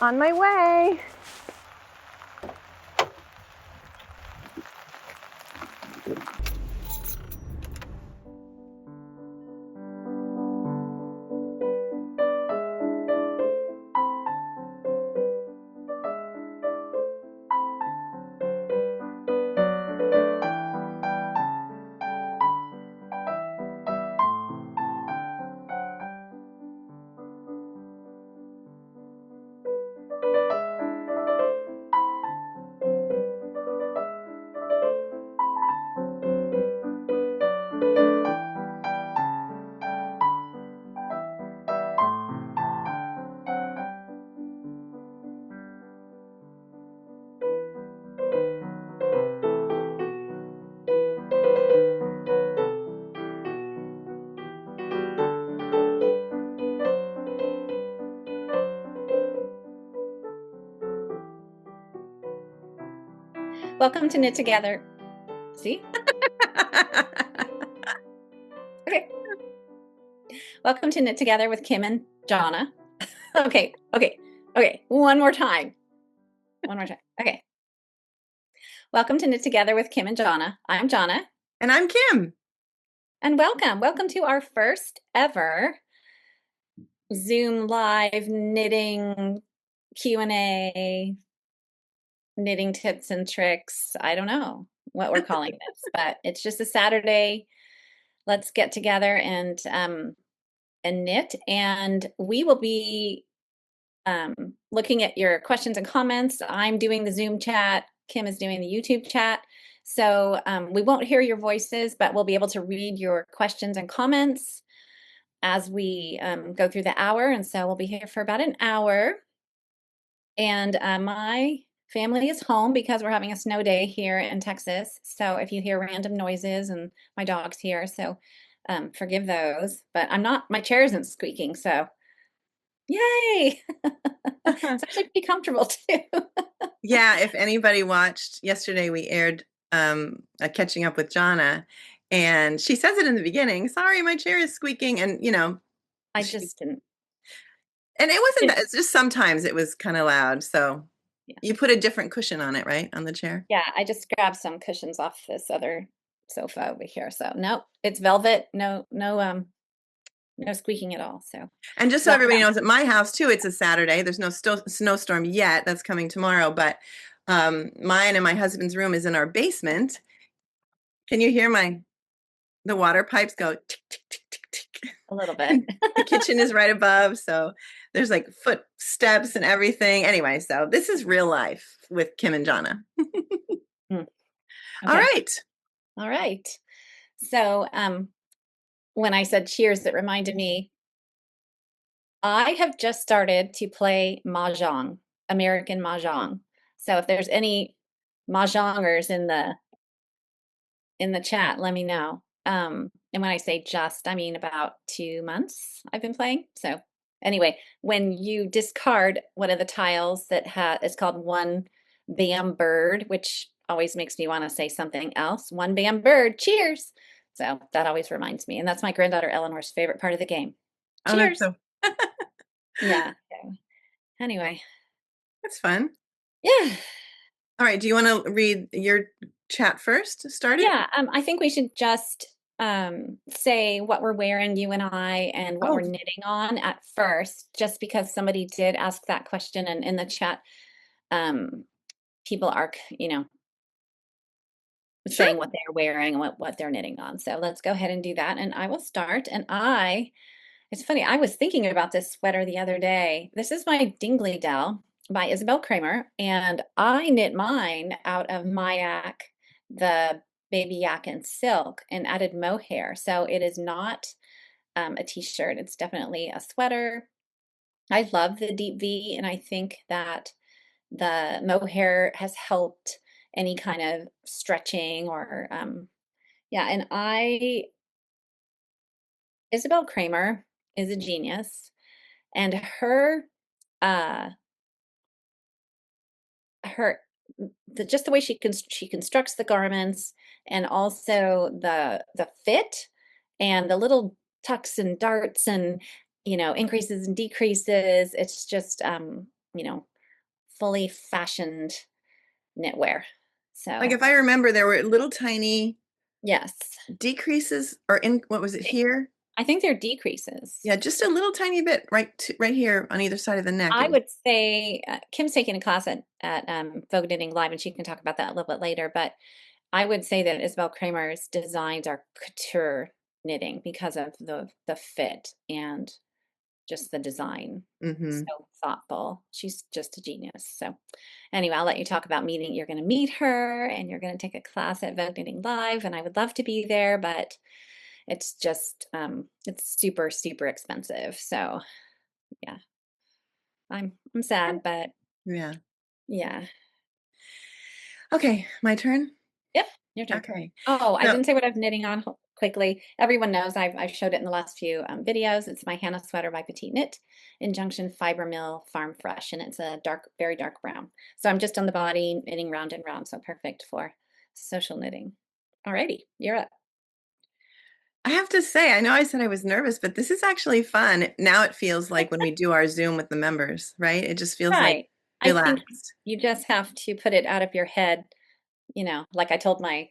On my way. Welcome to Knit Together. See? Okay. Welcome to Knit Together with Kim and Jonna. Okay. One more time. Okay. Welcome to Knit Together with Kim and Jonna. I'm Jonna. And I'm Kim. And welcome to our first ever Zoom live knitting Q&A, knitting tips and tricks. I don't know what we're calling this, but it's just a Saturday. Let's get together and knit, and we will be looking at your questions and comments. I'm doing the Zoom chat. Kim is doing the YouTube chat. So we won't hear your voices, but we'll be able to read your questions and comments as we go through the hour. And so we'll be here for about an hour. And my family is home because we're having a snow day here in Texas. So if you hear random noises, and my dog's here, so forgive those. But my chair isn't squeaking, so yay! It's actually pretty comfortable too. Yeah, if anybody watched yesterday, we aired a Catching Up with Jonna, and she says it in the beginning, sorry, my chair is squeaking, and I just didn't. And it wasn't it's just sometimes it was kind of loud, so yeah. You put a different cushion on it, right? On the chair? Yeah, I just grabbed some cushions off this other sofa over here. So nope, it's velvet. No squeaking at all. So, and just so everybody knows, at my house too, it's a Saturday. There's no snowstorm yet. That's coming tomorrow. But mine and my husband's room is in our basement. Can you hear the water pipes go tick, tick, tick, tick, tick? A little bit. The kitchen is right above, so there's like footsteps and everything. Anyway, so this is real life with Kim and Jonna. Okay. All right. So when I said cheers, it reminded me, I have just started to play mahjong, American mahjong. So if there's any mahjongers in the chat, let me know. And when I say just, I mean about 2 months I've been playing. So anyway, when you discard one of the tiles that it's called one bam bird, which always makes me want to say something else. One bam bird, cheers. So that always reminds me. And that's my granddaughter Eleanor's favorite part of the game. Cheers. Oh, Yeah. Anyway. That's fun. Yeah. All right. Do you want to read your chat first to start it? Yeah. I think we should just say what we're wearing, you and I, and what we're knitting on at first, just because somebody did ask that question, and in the chat, people are, saying what they're wearing and what they're knitting on. So let's go ahead and do that. And I will start. And it's funny, I was thinking about this sweater the other day. This is my Dingley Dell by Isabel Kramer, and I knit mine out of Mosaic, the baby yak and silk, and added mohair. So it is not a t-shirt. It's definitely a sweater. I love the deep V, and I think that the mohair has helped any kind of stretching or yeah. And Isabel Kramer is a genius, and her just the way she constructs the garments, and also the fit and the little tucks and darts and increases and decreases. It's just fully fashioned knitwear. Like So if I remember, there were little tiny yes, decreases or in what was it here? I think they're decreases. Yeah, just a little tiny bit right here on either side of the neck. I would say Kim's taking a class at Vogue Knitting Live, and she can talk about that a little bit later. But I would say that Isabel Kramer's designs are couture knitting because of the fit and just the design. Mm-hmm. So thoughtful. She's just a genius. So anyway, I'll let you talk about meeting. You're going to meet her and you're going to take a class at Vogue Knitting Live, and I would love to be there, but it's just it's super, super expensive. So yeah, I'm sad, but Yeah. yeah. Okay, my turn. Yep, your turn. Okay. Oh, I So didn't say what I'm knitting on quickly. Everyone knows I've showed it in the last few videos. It's my Hannah sweater by Petite Knit, Injunction Fiber Mill Farm Fresh, and it's a dark, very dark brown. So I'm just on the body knitting round and round, so perfect for social knitting. Alrighty, you're up. I have to say, I know I said I was nervous, but this is actually fun. Now it feels like when we do our Zoom with the members, right? It just feels like Right. I think relaxed. you just have to put it out of your head, you know, like I told my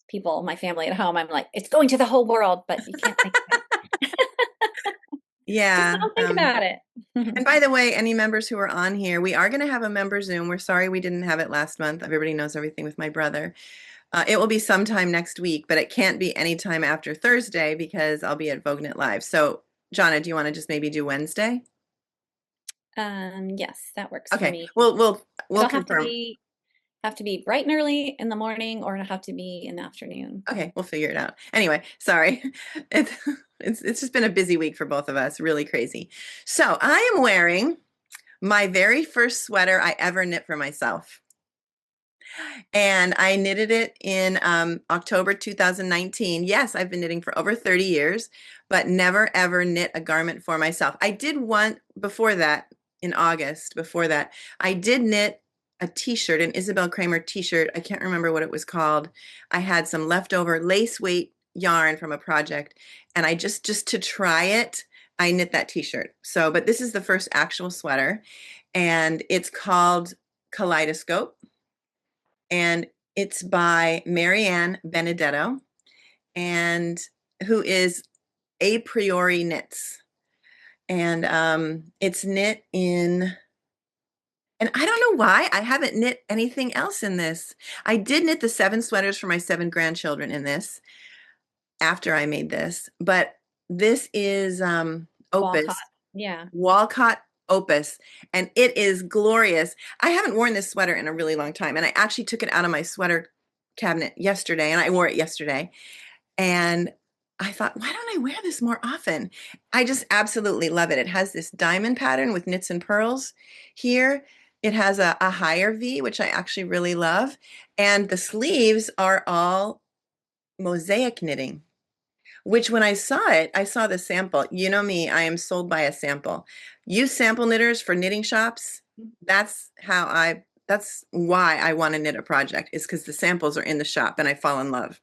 people, my family at home, I'm like, it's going to the whole world, but you can't think about it. Just Yeah. don't think about it. And by the way, any members who are on here, we are going to have a member Zoom. We're sorry we didn't have it last month. Everybody knows everything with my brother. It will be sometime next week, but it can't be anytime after Thursday because I'll be at Vogue Knit Live. So, Jonna, do you want to just maybe do Wednesday? Yes, that works for Okay, me. we'll It'll confirm. have to be bright and early in the morning, or it'll have to be in the afternoon. Okay, we'll figure it out. Anyway, sorry. It's it's just been a busy week for both of us, really crazy. So, I am wearing my very first sweater I ever knit for myself. And I knitted it in October 2019. Yes, I've been knitting for over 30 years, but never ever knit a garment for myself. I did one before that in August. Before that, I did knit a t-shirt, an Isabel Kramer t-shirt. I can't remember what it was called. I had some leftover lace weight yarn from a project, and I just to try it, I knit that t-shirt. So, but this is the first actual sweater, and it's called Kaleidoscope, and it's by Marianne Benedetto, and who is A Priori Knits. And it's knit in, and I don't know why I haven't knit anything else in this. I did knit the 7 sweaters for my 7 grandchildren in this after I made this, but this is Walcott. Opus, Yeah. Walcott Opus, and it is glorious. I haven't worn this sweater in a really long time, and I actually took it out of my sweater cabinet yesterday, and I wore it yesterday. And I thought, why don't I wear this more often? I just absolutely love it. It has this diamond pattern with knits and pearls here. It has a higher V, which I actually really love. And the sleeves are all mosaic knitting, which when I saw it, I saw the sample. You know me, I am sold by a sample. Use sample knitters for knitting shops. That's why I want to knit a project, is because the samples are in the shop and I fall in love.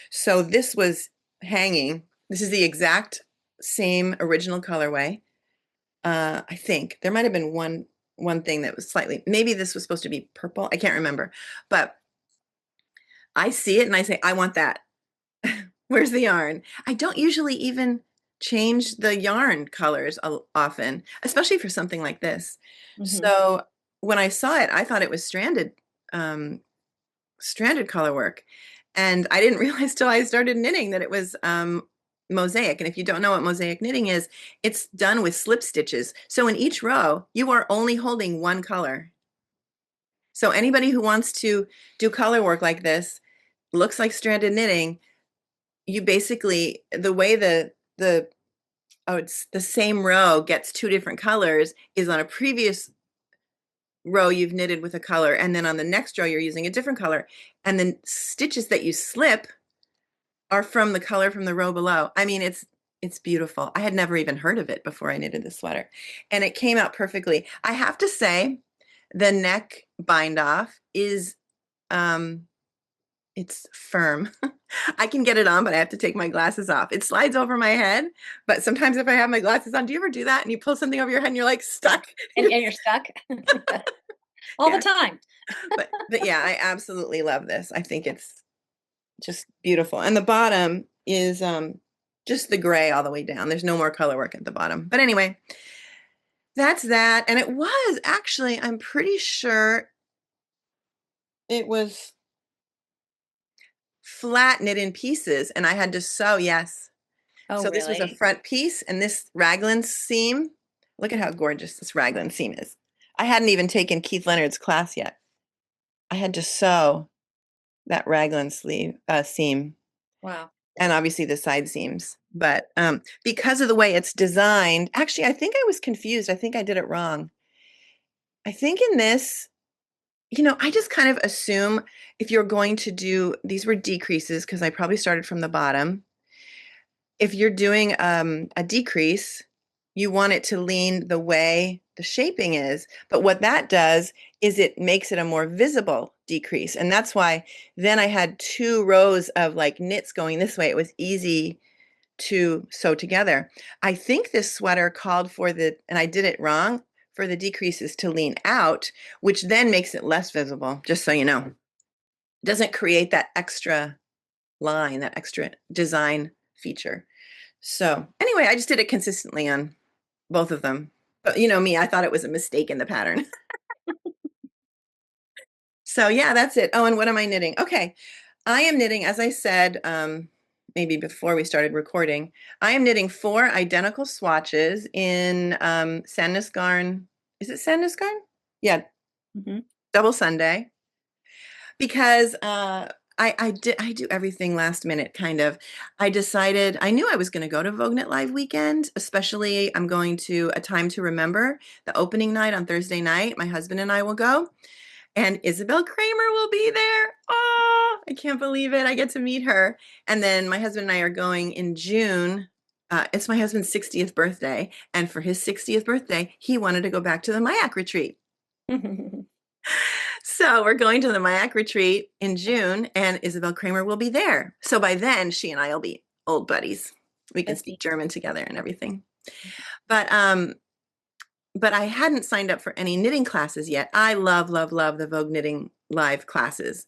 So this was hanging. This is the exact same original colorway. I think there might have been one thing that was slightly, maybe this was supposed to be purple. I can't remember, but I see it and I say, I want that. Where's the yarn? I don't usually even change the yarn colors often, especially for something like this. Mm-hmm. So when I saw it, I thought it was stranded color work. And I didn't realize till I started knitting that it was mosaic. And if you don't know what mosaic knitting is, it's done with slip stitches. So in each row, you are only holding one color. So anybody who wants to do color work like this, looks like stranded knitting, you basically, the way the oh, it's the same row gets 2 different colors is on a previous row you've knitted with a color, and then on the next row you're using a different color, and then stitches that you slip are from the color from the row below. I mean, it's beautiful. I had never even heard of it before I knitted this sweater, and it came out perfectly. I have to say, the neck bind off is it's firm. I can get it on, but I have to take my glasses off. It slides over my head, but sometimes if I have my glasses on, do you ever do that? And you pull something over your head and you're like stuck? And you're stuck. all the Yeah. time. But yeah, I absolutely love this. I think it's just beautiful. And the bottom is just the gray all the way down. There's no more color work at the bottom. But anyway, that's that. And it was actually, I'm pretty sure it was flat knit in pieces and I had to sew, yes. Oh, So this was a really? front piece and this raglan seam. Look at how gorgeous this raglan seam is. I hadn't even taken Keith Leonard's class yet. I had to sew that raglan seam Wow. and obviously the side seams. But because of the way it's designed, actually, I think I was confused. I think I did it wrong. I think in this, I just kind of assume if you're going to do, these were decreases because I probably started from the bottom. If you're doing a decrease, you want it to lean the way the shaping is. But what that does is it makes it a more visible decrease. And that's why then I had 2 rows of like knits going this way. It was easy to sew together. I think this sweater called for and I did it wrong, for the decreases to lean out, which then makes it less visible, just so you know. It doesn't create that extra line, that extra design feature. So anyway, I just did it consistently on both of them. But you know me, I thought it was a mistake in the pattern. So yeah, that's it. Oh, and what am I knitting? Okay. I am knitting, as I said, maybe before we started recording, I am knitting 4 identical swatches in Sandnes Garn. Is it Sandnes Garn? Yeah, Hmm. double Sunday. Because I do everything last minute kind of. I decided I knew I was going to go to Vogue Knit Live weekend, especially I'm going to A Time to Remember, the opening night on Thursday night. My husband and I will go. And Isabel Kramer will be there. Oh, I can't believe it. I get to meet her. And then my husband and I are going in June. It's my husband's 60th birthday. And for his 60th birthday, he wanted to go back to the Mayak retreat. So we're going to the Mayak retreat in June, and Isabel Kramer will be there. So by then, she and I will be old buddies. We can speak German together and everything. But I hadn't signed up for any knitting classes yet. I love, love, love the Vogue Knitting Live classes.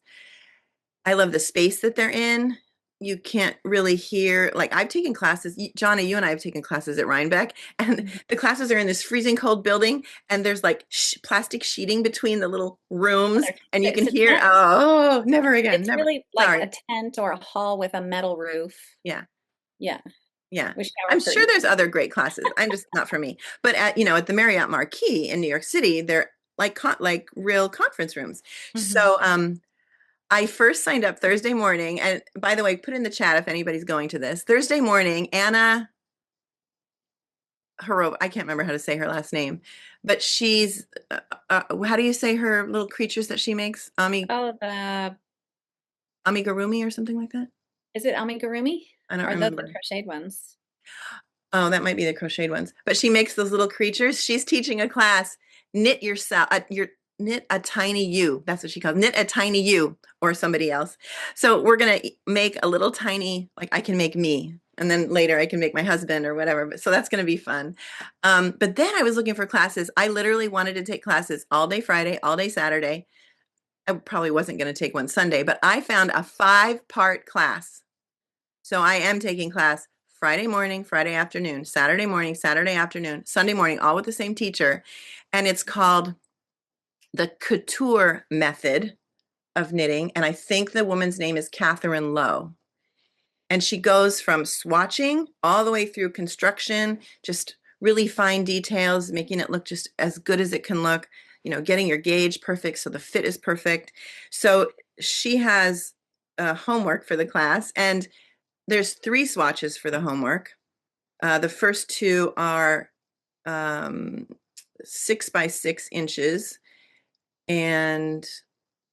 I love the space that they're in. You can't really hear, like I've taken classes, Jonna, you and I have taken classes at Rhinebeck, and the classes are in this freezing cold building, and there's like plastic sheeting between the little rooms, and you It's can a hear, tent. oh, never again, It's never. really like Sorry. a tent or a hall with a metal roof. Yeah, Yeah, yeah. with I'm shower sure curtains. there's other great classes. I'm just not for me. But at the Marriott Marquis in New York City, they're like real conference rooms. Mhm. So I first signed up Thursday morning. And by the way, put in the chat if anybody's going to this. Thursday morning, Anna Hero, I can't remember how to say her last name, but she's, how do you say her little creatures that she makes? Oh, Amigurumi or something like that? is it amigurumi? I don't Or those are remember. crocheted ones? Oh, that might be the crocheted ones. But she makes those little creatures. She's teaching a class, knit yourself, knit a tiny you. That's what she calls knit a tiny you or somebody else. So we're gonna make a little tiny, like I can make me, and then later I can make my husband or whatever. But so that's gonna be fun. But then I was looking for classes. I literally wanted to take classes all day Friday, all day Saturday. I probably wasn't gonna take one Sunday, but I found a 5-part class. So I am taking class Friday morning, Friday afternoon, Saturday morning, Saturday afternoon, Sunday morning, all with the same teacher. And it's called the Couture Method of Knitting. And I think the woman's name is Catherine Lowe. And she goes from swatching all the way through construction, just really fine details, making it look just as good as it can look, getting your gauge perfect so the fit is perfect. So she has homework for the class, and there's 3 swatches for the homework. The first 2 are 6 by 6 inches, and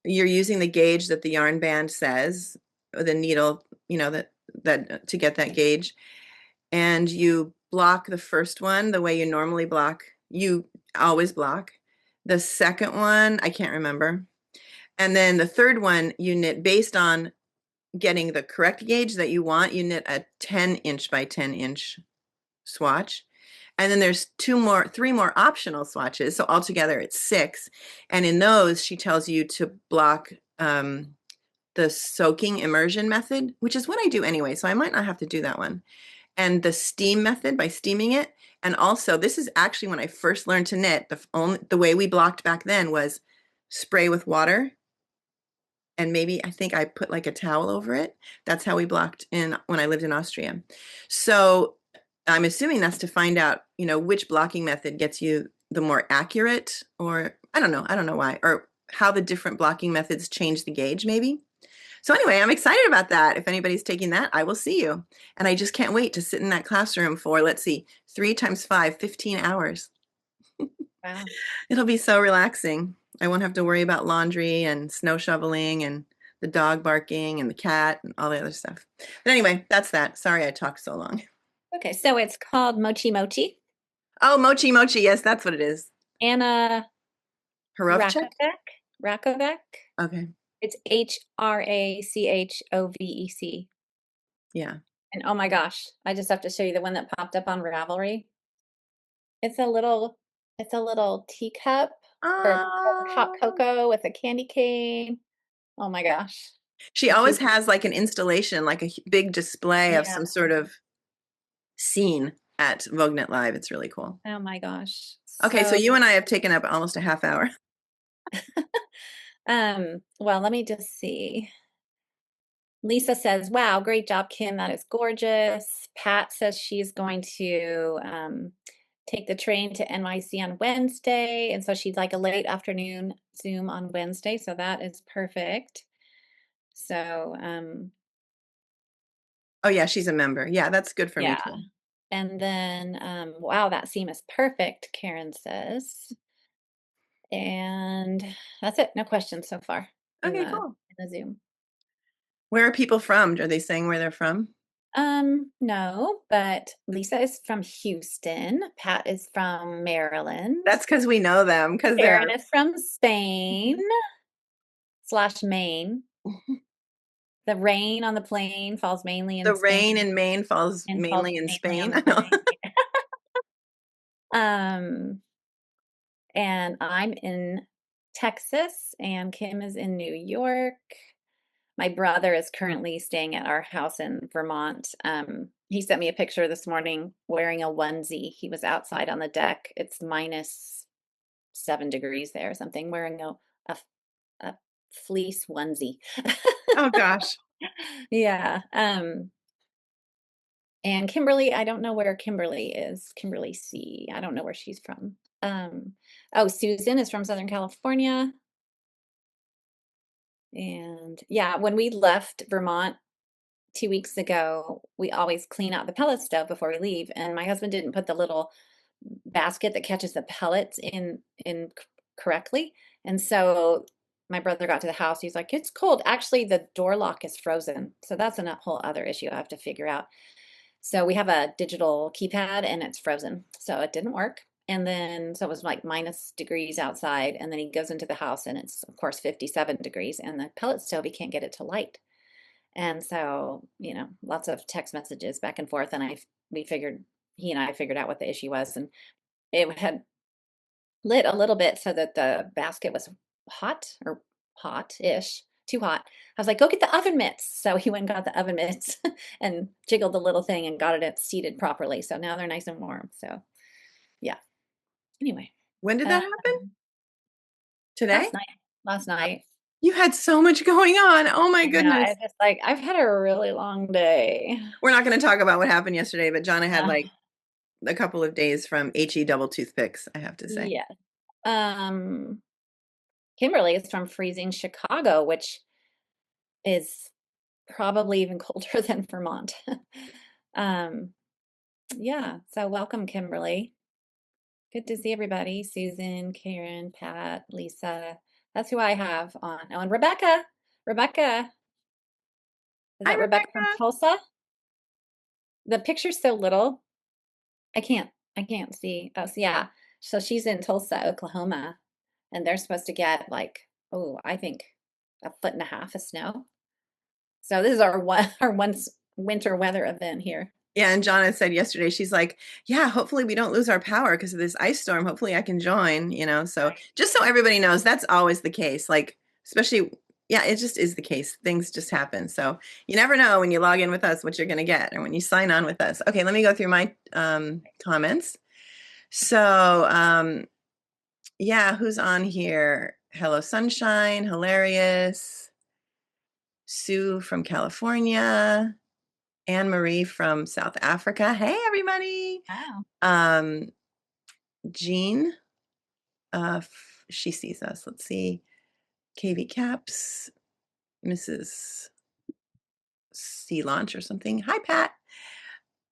you're using the gauge that the yarn band says, the needle, that to get that gauge, and you block the first one the way you normally block. You always block. The second one, I can't remember. And then the third one, you knit based on getting the correct gauge that you want. You knit a 10 inch by 10 inch swatch. And then there's three more optional swatches. So altogether it's 6. And in those, she tells you to block the soaking immersion method, which is what I do anyway. So I might not have to do that one. And the steam method by steaming it. And also, this is actually when I first learned to knit. The way we blocked back then was spray with water, and maybe I think I put like a towel over it. That's how we blocked in when I lived in Austria. So I'm assuming that's to find out, which blocking method gets you the more accurate, or I don't know. I don't know why, or how the different blocking methods change the gauge, maybe. So anyway, I'm excited about that. If anybody's taking that, I will see you. And I just can't wait to sit in that classroom for, let's see, 3 times 5, 15 hours. Wow. It'll be so relaxing. I won't have to worry about laundry and snow shoveling and the dog barking and the cat and all the other stuff. But anyway, that's that. Sorry I talked so long. Okay, so it's called Mochi Mochi. Oh, mochi mochi. Yes, that's what it is. Anna Harovchik? Rakovec. Okay. It'sHrachovec. Yeah. And oh my gosh, I just have to show you the one that popped up on Ravelry. It's a little teacup for hot Oh. cocoa with a candy cane. Oh my gosh. She And always she's has like an installation, like a big display of yeah. some sort of scene at Vogue Knit Live. It's really cool. Oh my gosh. Okay, so So you and I have taken up almost a half hour. well, let me just see. Lisa says, "Wow, great job, Kim. That is gorgeous." Pat says she's going to take the train to NYC on Wednesday. And so she'd like a late afternoon Zoom on Wednesday. So that is perfect. So, Oh yeah, she's a member. Yeah, that's good for me yeah. too. And then, wow, that seam is perfect, Karen says. And that's it. No questions so far in Okay, the cool. in the Zoom. Where are people from? Are they saying where they're from? No, but Lisa is from Houston. Pat is from Maryland. That's because we know them, because Karen they're is from Spain/Maine. The rain on the plane falls mainly in the rain Spain in Maine falls and falls mainly in mainly on Spain. the I know. plane. Um, and I'm in Texas, and Kim is in New York. My brother is currently staying at our house in Vermont. He sent me a picture this morning wearing a onesie. He was outside on the deck. It's -7 degrees there or something, wearing a, a fleece onesie. Oh gosh. Yeah. And Kimberly, I don't know where Kimberly is. Kimberly C. I don't know where she's from. Oh, Susan is from Southern California. And yeah, when we left Vermont 2 weeks ago, we always clean out the pellet stove before we leave. And my husband didn't put the little basket that catches the pellets in correctly. And so my brother got to the house. He's like, "It's cold." Actually, the door lock is frozen. So that's a whole other issue I have to figure out. So we have a digital keypad and it's frozen. So it didn't work. And then, so it was like -degrees outside. And then he goes into the house and it's, of course, 57 degrees. And the pellet stove, he can't get it to light. And so, lots of text messages back and forth. And he and I figured out what the issue was. And it had lit a little bit so that the basket was hot or hot-ish, too hot. I was like, "Go get the oven mitts." So he went and got the oven mitts and jiggled the little thing and got it seated properly. So now they're nice and warm. So yeah. Anyway, When did that uh, happen? Today? last night, last night, You had so much going on. Oh my I know, goodness. I've had a really long day. We're not going to talk about what happened yesterday, but Jonna had Uh, like a couple of days from HE double toothpicks, I have to say. yes. Um, Kimberly is from freezing Chicago, which is probably even colder than Vermont. Um, yeah, so welcome, Kimberly. Good to see everybody. Susan, Karen, Pat, Lisa. That's who I have on. Oh, and Rebecca. Rebecca. Is Hi, that Rebecca from Rebecca. Tulsa? The picture's so little. I can't see. Oh, so yeah. So she's in Tulsa, Oklahoma, and they're supposed to get like, oh, I think 1.5 feet of snow. So this is our one winter weather event here. Yeah, and Jonna said yesterday, she's like, yeah, hopefully we don't lose our power because of this ice storm. Hopefully I can join, So Right. just so everybody knows, that's always the case. Like, especially, yeah, it just is the case. Things just happen. So you never know when you log in with us what you're going to get or when you sign on with us. Okay, let me go through my comments. So, yeah, who's on here? Hello, Sunshine, hilarious. Sue from California. Anne Marie from South Africa. Hey, everybody. Wow. Um, Jean, she sees us. Let's see. KV Caps, Mrs. Sea Launch or something. Hi, Pat.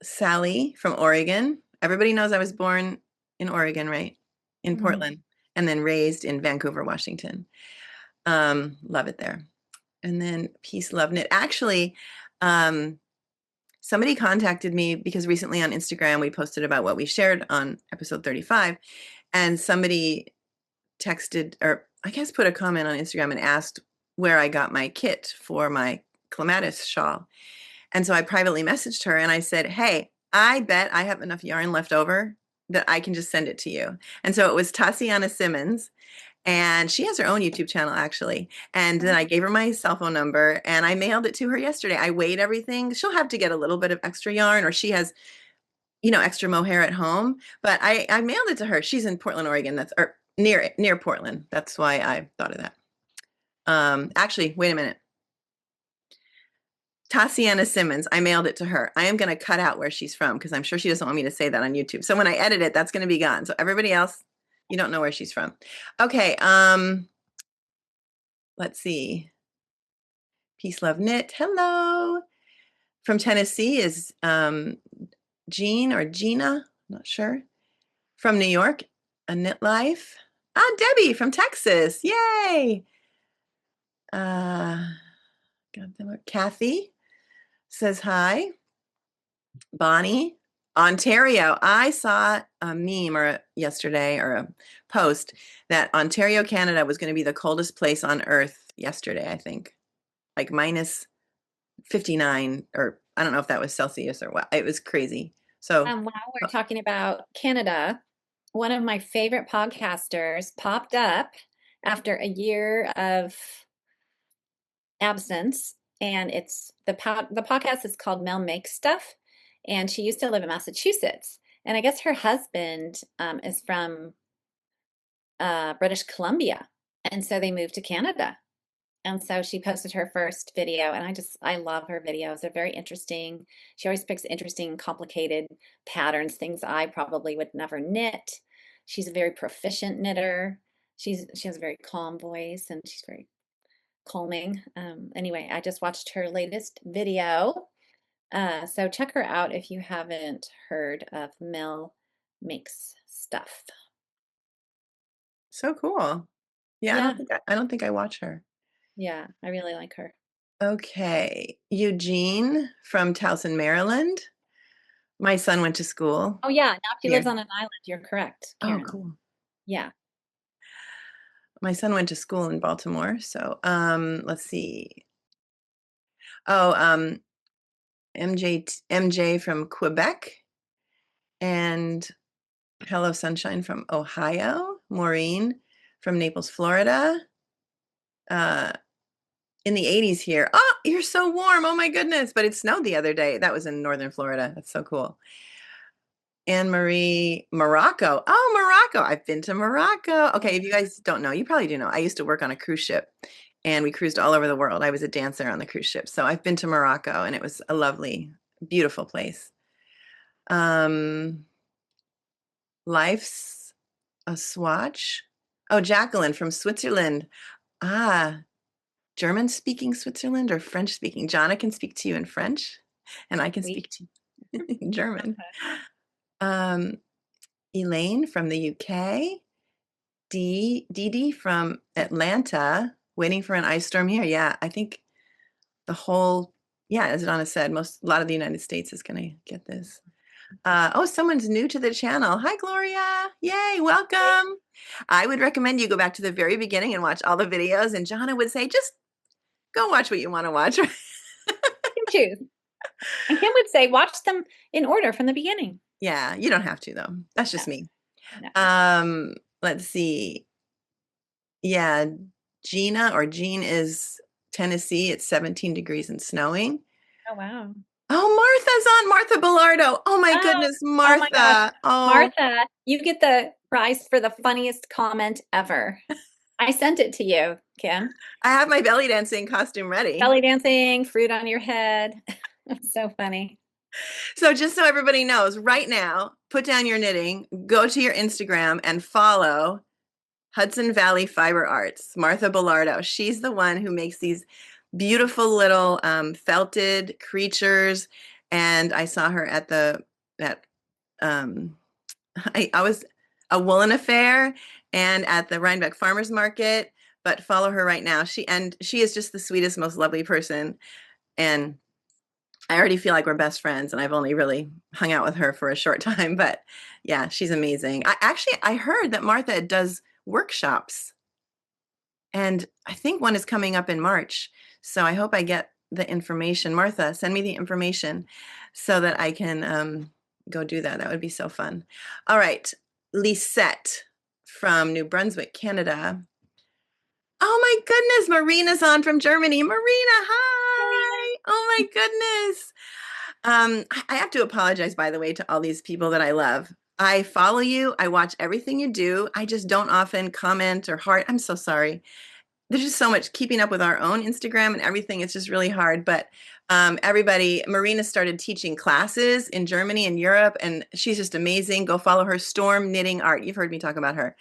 Sally from Oregon. Everybody knows I was born in Oregon, right? In Mhm. Portland, and then raised in Vancouver, Washington. Love it there. And then Peace, Love, Knit. Actually, somebody contacted me because recently on Instagram we posted about what we shared on episode 35, and somebody texted, or I guess put a comment on Instagram and asked where I got my kit for my clematis shawl. And so I privately messaged her and I said, hey, I bet I have enough yarn left over that I can just send it to you. And so it was Tatiana Simmons, and she has her own YouTube channel actually. And then I gave her my cell phone number and I mailed it to her yesterday. I weighed everything. She'll have to get a little bit of extra yarn, or she has, extra mohair at home. But I mailed it to her. She's in Portland, Oregon. That's or near Portland. That's why I thought of that. Actually, wait a minute. Tatiana Simmons, I mailed it to her. I am going to cut out where she's from because I'm sure she doesn't want me to say that on YouTube. So when I edit it, that's going to be gone. So everybody else, you don't know where she's from. Okay. Let's see. Peace, Love, Knit. Hello. From Tennessee is Jean or Gina. Not sure. From New York, a Knit Life. Ah, Debbie from Texas. Yay. Kathy says hi. Bonnie, Ontario. I saw a meme yesterday or a post that Ontario, Canada was going to be the coldest place on earth yesterday, I think. Like minus 59, or I don't know if that was Celsius or what. It was crazy. So, While we're talking about Canada, one of my favorite podcasters popped up after a year of absence, and it's the podcast is called Mel Makes Stuff, and she used to live in Massachusetts, and I guess her husband is from British Columbia, and so they moved to Canada. And so she posted her first video, and I love her videos. They're very interesting. She always picks interesting, complicated patterns, things I probably would never knit. She's a very proficient knitter. She has a very calm voice, and she's very calming. Anyway, I just watched her latest video. So check her out if you haven't heard of Mel Makes Stuff. so cool. Yeah, Yeah, I don't think I watch her. yeah, I really like her. Okay. Eugene from Towson, Maryland. My son went to school Oh yeah, now she lives here. on an island. You're correct, Oh, Karen. cool. Yeah. My son went to school in Baltimore. So, let's see. Oh, MJ from Quebec, and Hello Sunshine from Ohio. Maureen from Naples, Florida. Uh, in the 80s here. Oh, you're so warm. Oh my goodness. But it snowed the other day. That was in northern Florida. That's so cool. Anne Marie, Morocco. Oh, Morocco. I've been to Morocco. Okay, if you guys don't know, you probably do know. I used to work on a cruise ship and we cruised all over the world. I was a dancer on the cruise ship. So I've been to Morocco and it was a lovely, beautiful place. Life's a Swatch. Oh, Jacqueline from Switzerland. Ah, German speaking Switzerland or French speaking? Jonna can speak to you in French and I can We speak to you in German. Um, Elaine from the UK. Dee from Atlanta, waiting for an ice storm here. Yeah, I think the whole, yeah, as Donna said, a lot of the United States is going to get this. Oh, someone's new to the channel. Hi, Gloria. Yay, welcome. I would recommend you go back to the very beginning and watch all the videos. And Jonna would say, just go watch what you want to watch. can choose. And Kim would say, watch them in order from the beginning. Yeah, you don't have to though. That's just No, me. no. Let's see. Yeah, Gina or Jean is Tennessee. It's 17 degrees and snowing. Oh, wow. Oh, Martha's on. Martha Bellardo. Oh my Oh, goodness, oh my gosh. Martha. Oh, Martha, you get the prize for the funniest comment ever. I sent it to you, Kim. I have my belly dancing costume ready. Belly dancing, fruit on your head. It's so funny. So just so everybody knows, right now, put down your knitting, go to your Instagram and follow Hudson Valley Fiber Arts, Martha Bellardo. She's the one who makes these beautiful little felted creatures. And I saw her at um, I was a woolen affair and at the Rhinebeck Farmers Market. But follow her right now. She is just the sweetest, most lovely person. And I already feel like we're best friends, and I've only really hung out with her for a short time, but yeah, she's amazing. I heard that Martha does workshops, and I think one is coming up in March. So I hope I get the information. Martha, send me the information so that I can go do that. That would be so fun. All right, Lisette from New Brunswick, Canada. Oh my goodness, Marina's on from Germany. Marina, Marina. hi. Oh my goodness. I have to apologize, by the way, to all these people that I love. I follow you. I watch everything you do. I just don't often comment or heart. I'm so sorry. There's just so much keeping up with our own Instagram and everything. It's just really hard. But everybody, Marina started teaching classes in Germany and Europe, and she's just amazing. Go follow her, Storm Knitting Art. You've heard me talk about her.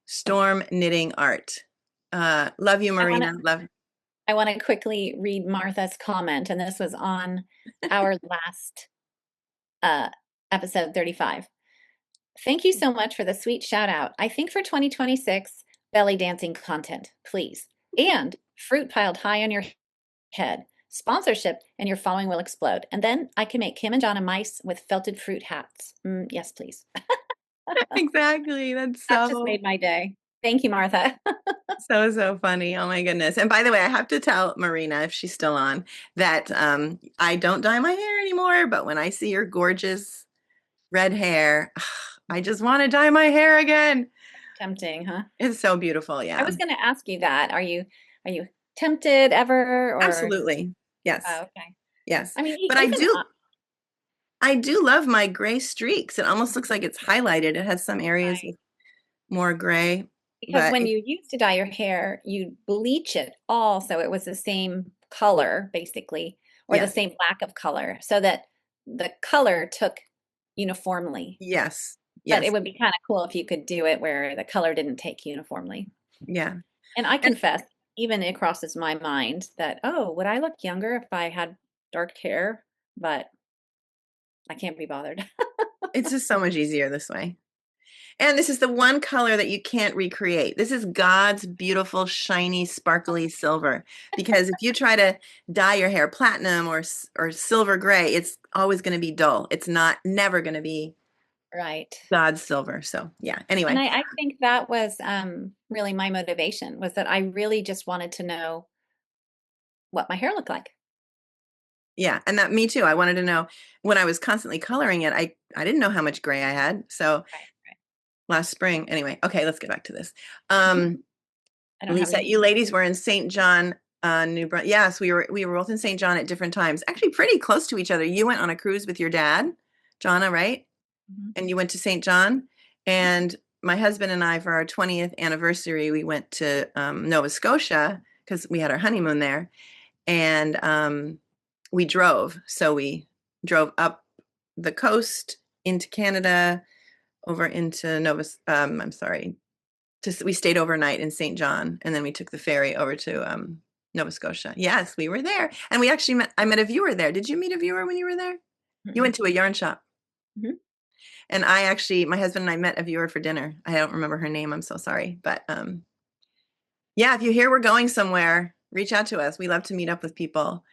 Storm Knitting Art. Love you, I want Marina. to Love. I want to quickly read Martha's comment, and this was on our last uh, episode 35. Thank you so much for the sweet shout out. I think for 2026, belly dancing content, please. And fruit piled high on your head. Sponsorship, and your following will explode. And then I can make Kim and Jonna mice with felted fruit hats. Yes, please. Exactly. That's That just so made my day. Thank you, Martha. so funny. Oh my goodness. And by the way, I have to tell Marina, if she's still on, that I don't dye my hair anymore, but when I see your gorgeous red hair, I just want to dye my hair again. Tempting, huh? It's so beautiful. I Yeah. was going to ask you that. Are you tempted ever or Absolutely. Yes. oh, okay. Yes. I mean, But even I do love my gray streaks. It almost looks like it's highlighted. It has some areas right. with more gray, Because but when you used to dye your hair, you bleach it all so it was the same color, basically, or the yes. same lack of color, so that the color took uniformly. Yes. But it Yes. would be kind of cool if you could do it where the color didn't take uniformly. Yeah. And I And confess, even it crosses my mind that, oh, would I look younger if I had dark hair? But I can't be bothered. it's just so much easier this way. And this is the one color that you can't recreate. This is God's beautiful, shiny, sparkly silver. Because if you try to dye your hair platinum or silver gray, it's always going to be dull. It's never going to be Right. God's silver. So yeah. And Anyway, I think that was really my motivation was that I really just wanted to know what my hair looked like. yeah, and that me too. I wanted to know when I was constantly coloring it. I didn't know how much gray I had. So Right, right. last spring. Anyway, okay, let's get back to this. Mhm. I don't have Lisa, anything. you ladies were in St. John, New Brunswick. Yes, we were both in St. John at different times. Actually, pretty close to each other. You went on a cruise with your dad, Jonna, right? Mhm. And you went to St. John. And my husband and I, for our 20th anniversary, we went to Nova Scotia because we had our honeymoon there. And we drove. So we drove up the coast into Canada, over into I'm sorry, we stayed overnight in St. John, and then we took the ferry over to Nova Scotia. Yes, we were there, and I met a viewer there. Did you meet a viewer when you were there? You Mhm. went to a yarn shop, Mhm. and my husband and I met a viewer for dinner. I don't remember her name. I'm so sorry, but yeah, if you hear we're going somewhere, reach out to us. We love to meet up with people.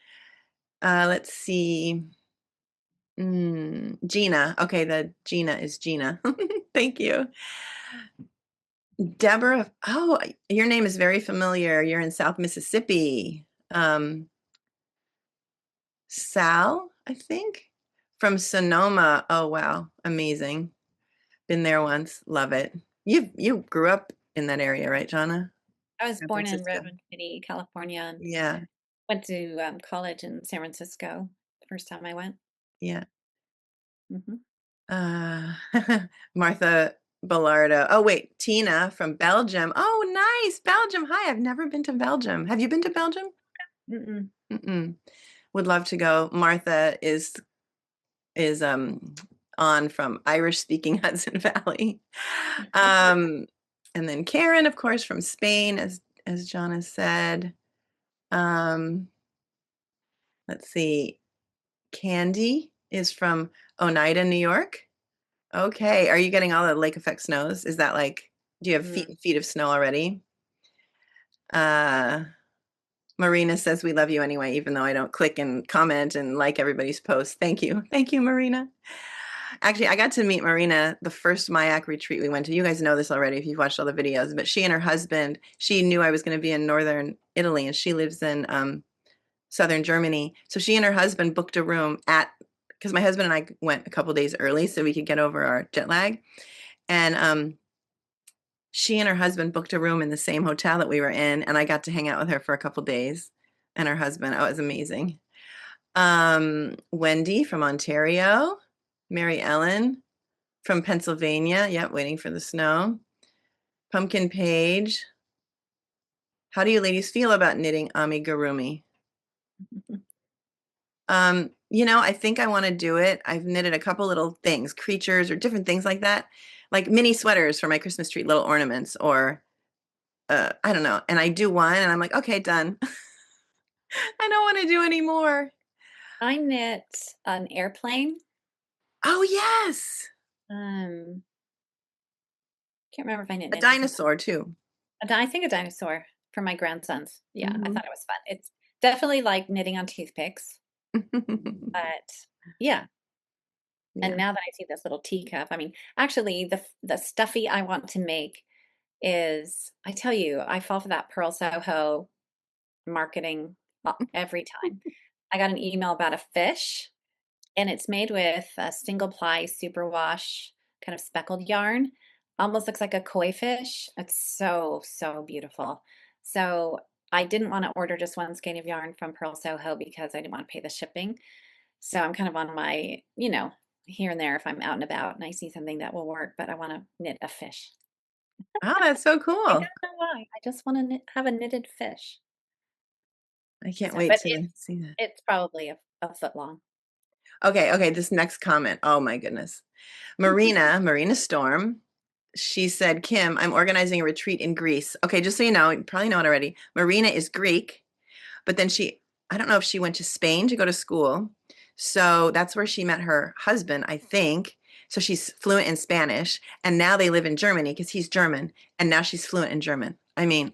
Let's see. Gina. Okay, the Gina is Gina. Thank you. Deborah. Oh, your name is very familiar. You're in South Mississippi. Um, Sal, I think, from Sonoma. Oh, wow. Amazing. Been there once. Love it. You grew up in that area, right, Jonna? I was San born in Francisco. Redwood City, California, and Yeah, went to college in San Francisco the first time I went. yeah. Hmm. Uh, Martha Bellardo. Oh, wait, Tina from Belgium. Oh, nice. Belgium. Hi, I've never been to Belgium. Have you been to Belgium? Mm-mm. Mm-mm. Would love to go. Martha is on from Irish speaking Hudson Valley. Um, and then Karen, of course, from Spain, as Jonna said. Um, let's see. Candy is from Oneida, New York. Okay. Are you getting all the lake effect snows? Is that like, do you have feet Mm. and feet of snow already? Uh, Marina says we love you anyway, even though I don't click and comment and like everybody's posts. Thank you. Thank you, Marina. Actually, I got to meet Marina the first Mayak retreat we went to. You guys know this already if you've watched all the videos, but she and her husband, she knew I was going to be in northern Italy and she lives in southern Germany. So she and her husband booked a room because my husband and I went a couple days early so we could get over our jet lag. And she and her husband booked a room in the same hotel that we were in, and I got to hang out with her for a couple days and her husband. Oh, it was amazing. Wendy from Ontario, Mary Ellen from Pennsylvania. Yep, waiting for the snow. Pumpkin Page. How do you ladies feel about knitting amigurumi? I think I want to do it. I've knitted a couple little things, creatures or different things like that, like mini sweaters for my Christmas tree, little ornaments, or I don't know. And I do one, and I'm like, okay, done. I don't want to do any more. I knit an airplane. Oh yes, Um, can't remember if I knit a anything else. dinosaur too. I think a dinosaur for my grandsons. Yeah, I Mhm. thought it was fun. It's definitely like knitting on toothpicks, but yeah. And Yeah. now that I see this little teacup, I mean, actually, the stuffy I want to make is, I tell you, I fall for that Pearl Soho marketing every time. I got an email about a fish, and it's made with a single ply superwash kind of speckled yarn. Almost looks like a koi fish. It's so, so beautiful. So I didn't want to order just one skein of yarn from Pearl Soho because I didn't want to pay the shipping. So I'm kind of on my, here and there if I'm out and about and I see something that will work, but I want to knit a fish. Oh, that's so I cool. don't know why. I just want to have a knitted fish. I can't So, wait but to see that. it's probably a foot long. Okay, okay, this next comment. Oh my goodness. Marina Storm. She said, Kim, I'm organizing a retreat in Greece. Okay, just so you probably know it already. Marina is Greek, but then I don't know if she went to Spain to go to school. So that's where she met her husband, I think. So she's fluent in Spanish. And now they live in Germany because he's German. And now she's fluent in German. I mean,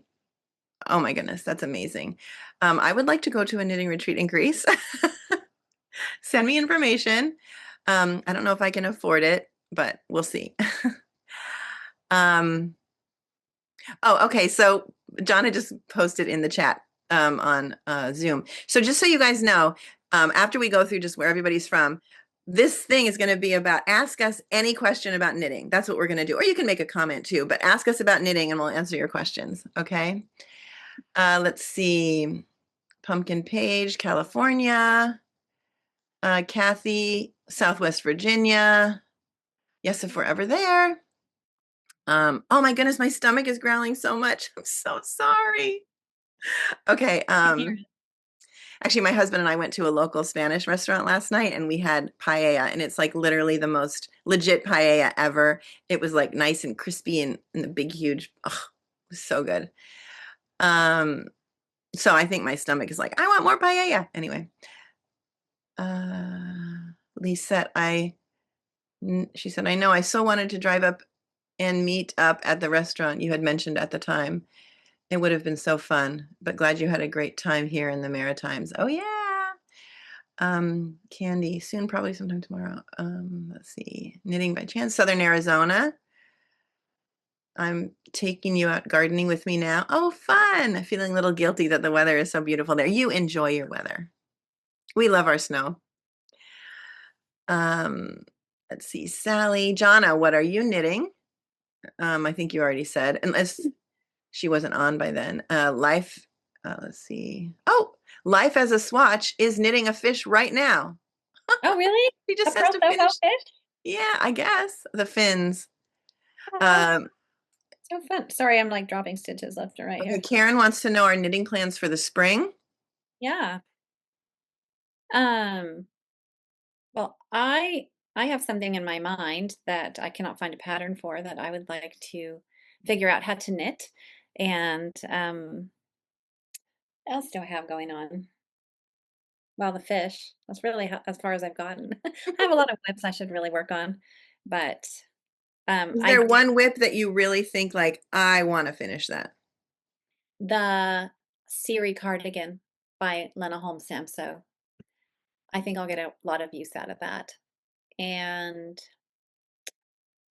oh my goodness, that's amazing. I would like to go to a knitting retreat in Greece. Send me information. I don't know if I can afford it, but we'll see. um, oh, okay. So Jonna just posted in the chat on Zoom. So just so you guys know, after we go through just where everybody's from, this thing is going to be about ask us any question about knitting. That's what we're going to do. Or you can make a comment too, but ask us about knitting and we'll answer your questions. Okay. Let's see. Pumpkin Page, California. Kathy, Southwest Virginia. Yes, if we're ever there. Oh my goodness, my stomach is growling so much. I'm so sorry. Okay. Actually, my husband and I went to a local Spanish restaurant last night and we had paella, and it's like literally the most legit paella ever. It was like nice and crispy and the big, huge, oh, it was so good. Um, so I think my stomach is like, I want more paella. Anyway, Lisette, she said, I know I so wanted to drive up and meet up at the restaurant you had mentioned at the time. It would have been so fun, but glad you had a great time here in the Maritimes. Oh yeah. Candy, soon, probably sometime tomorrow. Let's see. Knitting by chance, Southern Arizona. I'm taking you out gardening with me now. Oh, fun. Feeling a little guilty that the weather is so beautiful there. You enjoy your weather. We love our snow. Um, let's see, Sally, Jonna, what are you knitting? I think you already said, unless she wasn't on by then. Life, let's see. Oh, Life as a Swatch is knitting a fish right now. Oh, really? She A just has Pearl to Soho finish. fish? Yeah, I guess the fins. Oh, Um, so fun. Sorry, I'm like dropping stitches left and right okay, here. Karen wants to know our knitting plans for the spring. Yeah. Um, well, I have something in my mind that I cannot find a pattern for that I would like to figure out how to knit. And what else do I have going on? Well, the fish. That's really as far as I've gotten. I have a lot of whips I should really work on, but Is I there do one whip that you really think like I want to finish that? the Siri cardigan by Lena Holmes Samso. I think I'll get a lot of use out of that. And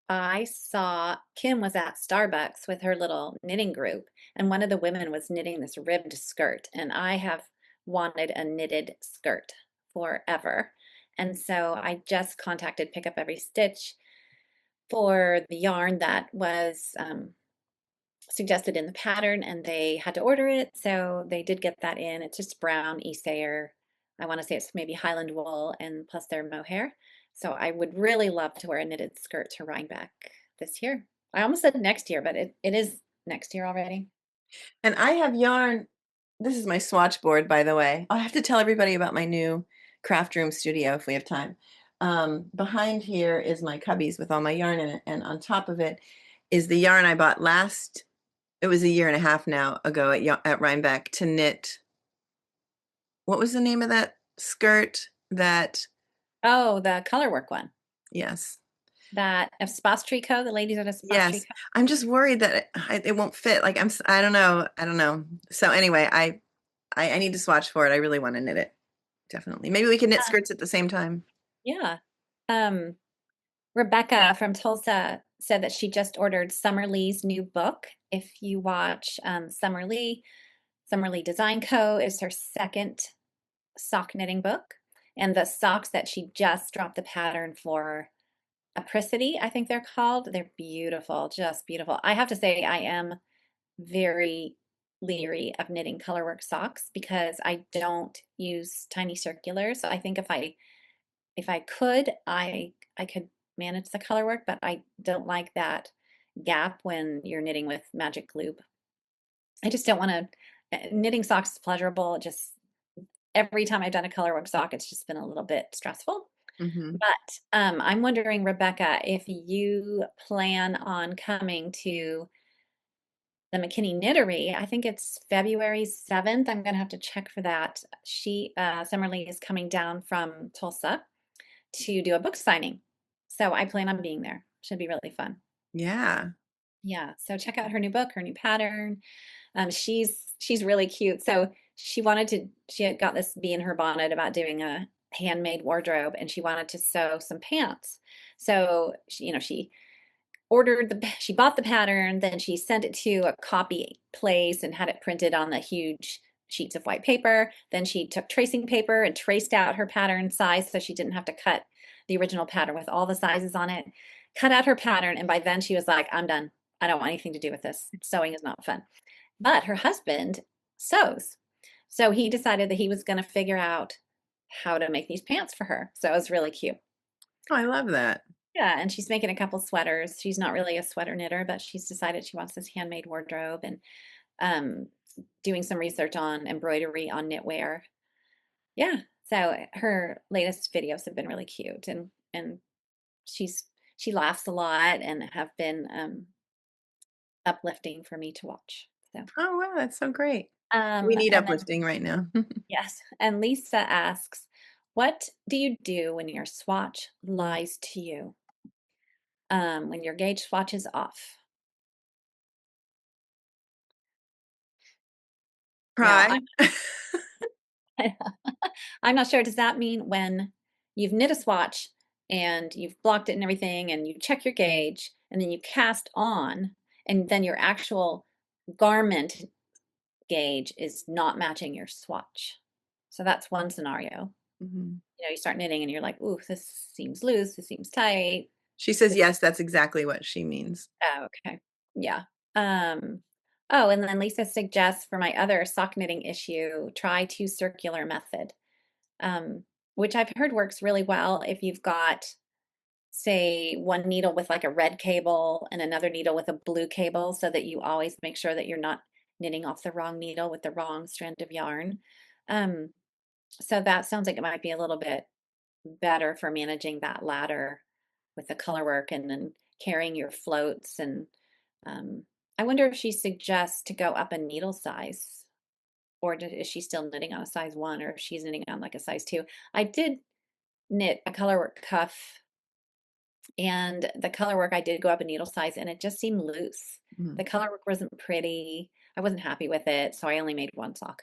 I saw Kim was at Starbucks with her little knitting group, and one of the women was knitting this ribbed skirt, and I have wanted a knitted skirt forever. And so I just contacted Pick Up Every Stitch for the yarn that was suggested in the pattern, and they had to order it. So they did get that in. It's just brown Esayer. I want to say it's maybe Highland wool and plus their mohair. So I would really love to wear a knitted skirt to Rhinebeck this year. I almost said next year, but it is next year already. And I have yarn. This is my swatch board, by the way. I'll have to tell everybody about my new craft room studio if we have time. Behind here is my cubbies with all my yarn in it, and on top of it is the yarn I bought last. It was a year and a half now ago at Rhinebeck to knit. What was the name of that skirt? That Oh, the color work one. yes, That of Spas Tricot, the ladies at a Spas yes. Tricot. I'm just worried that it won't fit. Like I don't know. I don't know. So anyway, I need to swatch for it. I really want to knit it. Definitely. Maybe we can knit skirts at the same time. Yeah. Um, Rebecca from Tulsa said that she just ordered Summer Lee's new book. If you watch Summer Lee Design Co. is her second sock knitting book. And the socks that she just dropped the pattern for, Apricity, I think they're called. They're beautiful, just beautiful. I have to say, I am very leery of knitting colorwork socks because I don't use tiny circulars. So I think if I could, I could manage the color work, but I don't like that gap when you're knitting with magic glue. I just don't want to. Knitting socks is pleasurable. Just every time I've done a color work sock, it's just been a little bit stressful. Hmm. But I'm wondering, Rebecca, if you plan on coming to the McKinney Knittery. I think it's February 7th. I'm going to have to check for that. Summer Lee is coming down from Tulsa to do a book signing. So I plan on being there. Should be really fun. Yeah. Yeah. So check out her new book, her new pattern. She's really cute. So she had got this bee in her bonnet about doing a handmade wardrobe, and she wanted to sew some pants. So she bought the pattern, then she sent it to a copy place and had it printed on the huge sheets of white paper. Then she took tracing paper and traced out her pattern size so she didn't have to cut the original pattern with all the sizes on it. Cut out her pattern, and by then she was like, I'm done. I don't want anything to do with this. Sewing is not fun. But her husband sews. So he decided that he was going to figure out how to make these pants for her. So it was really cute. Oh, I love that. Yeah, and she's making a couple sweaters. She's not really a sweater knitter, but she's decided she wants this handmade wardrobe and um, doing some research on embroidery on knitwear. Yeah, so her latest videos have been really cute, and she's she laughs a lot and have been uplifting for me to watch. So, Oh, wow, that's so great. We need and then uplifting right now. yes, and Lisa asks, "What do you do when your swatch lies to you? When your gauge swatch is off?" Now, Cry. I'm not sure. Does that mean when you've knit a swatch and you've blocked it and everything, and you check your gauge, and then you cast on, and then your actual garment gauge is not matching your swatch? So that's one scenario. Mhm. You start knitting and you're like, ooh, this seems loose, this seems tight. She says, This, yes, that's exactly what she means. oh, okay. Yeah. Um, oh, and then Lisa suggests for my other sock knitting issue, try two circular method, um, which I've heard works really well if you've got, say, one needle with like a red cable and another needle with a blue cable, so that you always make sure that you're not knitting off the wrong needle with the wrong strand of yarn. Um, so that sounds like it might be a little bit better for managing that ladder with the color work and then carrying your floats. And um, I wonder if she suggests to go up a needle size, or is she still knitting on a size 1, or if she's knitting on like a size 2. I did knit a color work cuff, and the color work I did go up a needle size, and it just seemed loose. Mm. The color work wasn't pretty. I wasn't happy with it, so I only made one sock.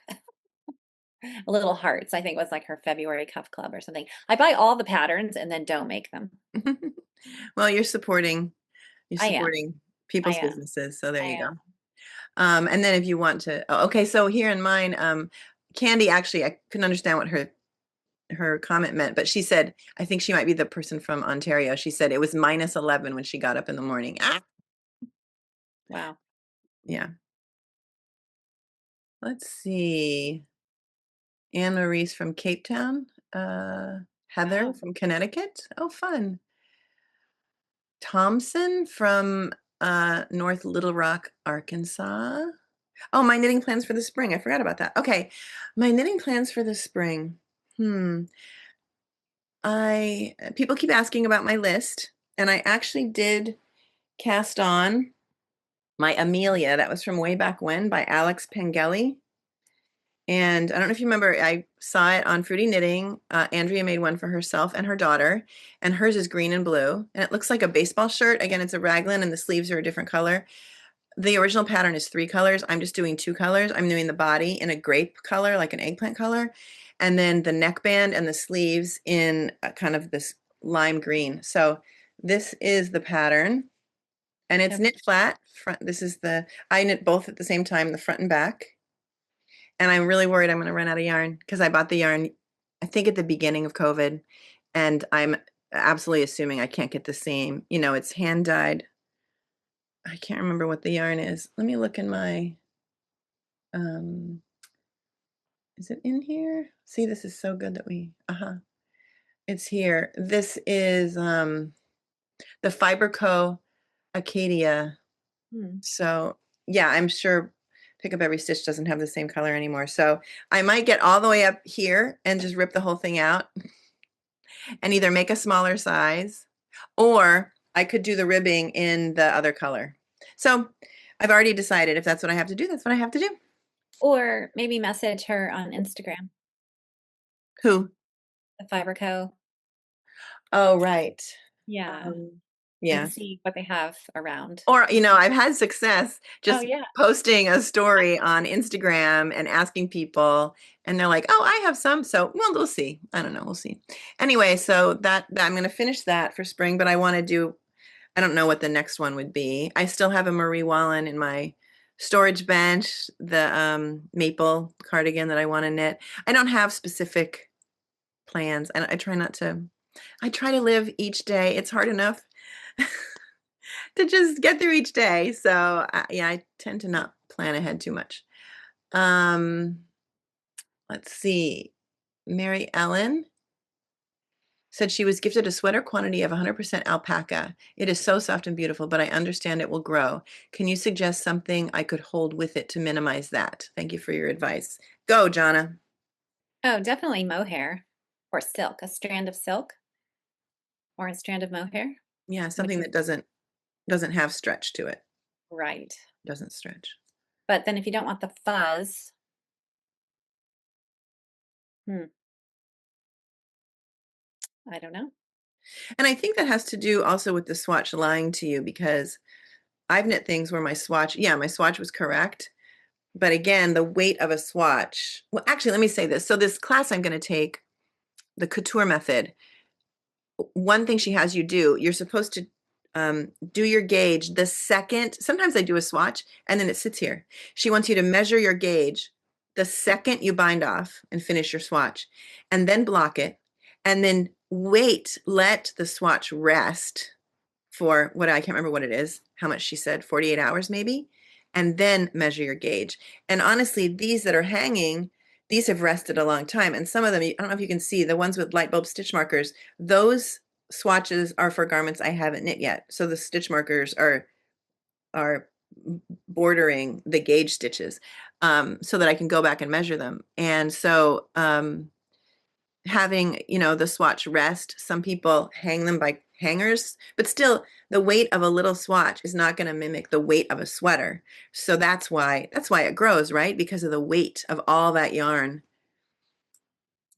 A little hearts, I think, was like her February cuff club or something. I buy all the patterns and then don't make them. Well, you're I am. supporting I people's am. businesses, so there I you am. go. And then if you want to, oh, okay, so here in mine, Candy, actually, I couldn't understand what her comment meant, but she said, I think she might be the person from Ontario. She said it was -11 when she got up in the morning. Ah, Wow. yeah. Let's see. Anne Marie's from Cape Town. Heather Wow. from Connecticut. Oh, fun. Thompson from North Little Rock, Arkansas. Oh, my knitting plans for the spring. I forgot about that. Okay. My knitting plans for the spring. Hmm. People keep asking about my list, and I actually did cast on my Amelia. That was from way back when by Alex Pengelly. And I don't know if you remember, I saw it on Fruity Knitting. Andrea made one for herself and her daughter, and hers is green and blue. And it looks like a baseball shirt. Again, it's a raglan, and the sleeves are a different color. The original pattern is 3 colors. I'm just doing 2 colors. I'm doing the body in a grape color, like an eggplant color, and then the neckband and the sleeves in kind of this lime green. So this is the pattern, and it's Okay. knit flat. I knit both at the same time, the front and back. And I'm really worried I'm going to run out of yarn because I bought the yarn, I think at the beginning of COVID, and I'm absolutely assuming I can't get the same. It's hand dyed. I can't remember what the yarn is. Let me look in my, um, is it in here? See, this is so good that it's here. This is the Fiberco Acadia. Hmm. So yeah, I'm sure Pick Up Every Stitch doesn't have the same color anymore. So I might get all the way up here and just rip the whole thing out and either make a smaller size, or I could do the ribbing in the other color. So I've already decided if that's what I have to do, that's what I have to do. Or maybe message her on Instagram, Who? the Fiber Co. Oh, right. Yeah. And Yeah. see what they have around. Or, I've had success Oh, just yeah. posting a story on Instagram and asking people, and they're like, "Oh, I have some." So, well, we'll see. I don't know. We'll see. Anyway, so that I'm going to finish that for spring, but I don't know what the next one would be. I still have a Marie Wallen in my storage bench, the maple cardigan that I want to knit. I don't have specific plans, and I try to live each day. It's hard enough to just get through each day. So yeah, I tend to not plan ahead too much. Um, let's see. Mary Ellen said she was gifted a sweater quantity of 100% alpaca. It is so soft and beautiful, but I understand it will grow. Can you suggest something I could hold with it to minimize that? Thank you for your advice. Go, Jonna. Oh, definitely mohair or silk, a strand of silk or a strand of mohair, Yeah, which something is that doesn't have stretch to it. right. Doesn't stretch. But then if you don't want the fuzz, hmm, I don't know. And I think that has to do also with the swatch lying to you, because I've knit things where my swatch was correct. But again, the weight of a swatch. Well, actually, let me say this. So this class I'm going to take, the couture method, one thing she has you do, you're supposed to do your gauge the second. Sometimes I do a swatch and then it sits here. She wants you to measure your gauge the second you bind off and finish your swatch, and then block it, and then let the swatch rest for what I can't remember what it is, how much she said, 48 hours maybe, and then measure your gauge. And honestly, these that are hanging, these have rested a long time. And some of them, I don't know if you can see, the ones with light bulb stitch markers, those swatches are for garments I haven't knit yet. So the stitch markers are bordering the gauge stitches, so that I can go back and measure them. And so having, the swatch rest, some people hang them by hangers, but still the weight of a little swatch is not going to mimic the weight of a sweater. So that's why it grows, right? Because of the weight of all that yarn.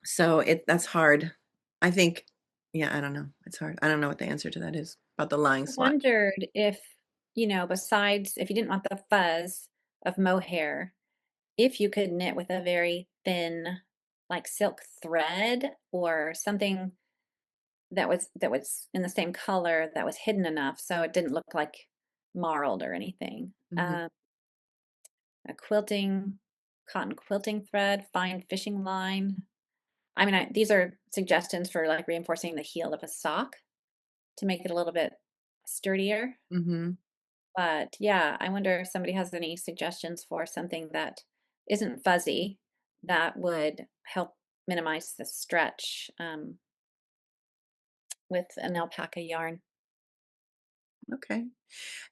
So that's hard. I think, yeah, I don't know. It's hard. I don't know what the answer to that is about the lying I swatch. wondered if, besides if you didn't want the fuzz of mohair, if you could knit with a very thin, like silk thread or something that was in the same color that was hidden enough so it didn't look like marled or anything. Mhm. A cotton quilting thread, fine fishing line. I mean, these are suggestions for like reinforcing the heel of a sock to make it a little bit sturdier. Mhm. But yeah, I wonder if somebody has any suggestions for something that isn't fuzzy that would help minimize the stretch with an alpaca yarn Okay.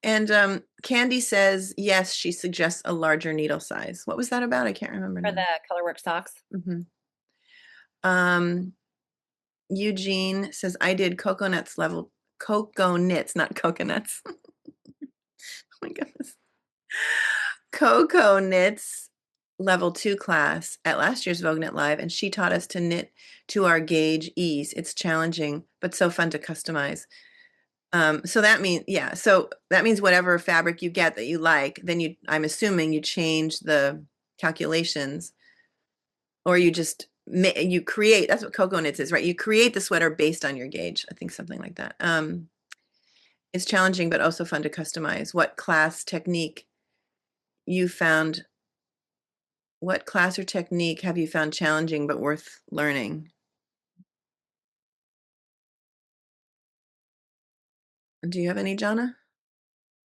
And Candy says yes, she suggests a larger needle size. What was that about? I can't remember for now. the colorwork socks. Mhm. Um, Eugene says I did cocoa knits, not coconuts. Oh my goodness. Cocoa knits level 2 class at last year's Vogue Knit Live, and she taught us to knit to our gauge ease. It's challenging, but so fun to customize. So that means whatever fabric you get that you like, then I'm assuming you change the calculations, or you create, that's what cocoa knits is, right? You create the sweater based on your gauge. I think something like that. It's challenging, but also fun to customize. You found, what class or technique have you found challenging but worth learning? Do you have any, Jonna?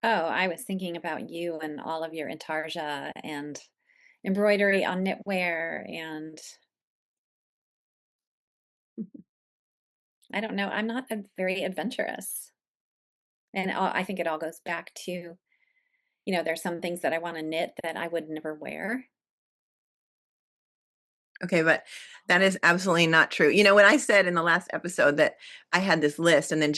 Oh, I was thinking about you and all of your intarsia and embroidery on knitwear and I don't know. I'm not very adventurous. And I think it all goes back to, there's some things that I want to knit that I would never wear. Okay, but that is absolutely not true. When I said in the last episode that I had this list, and then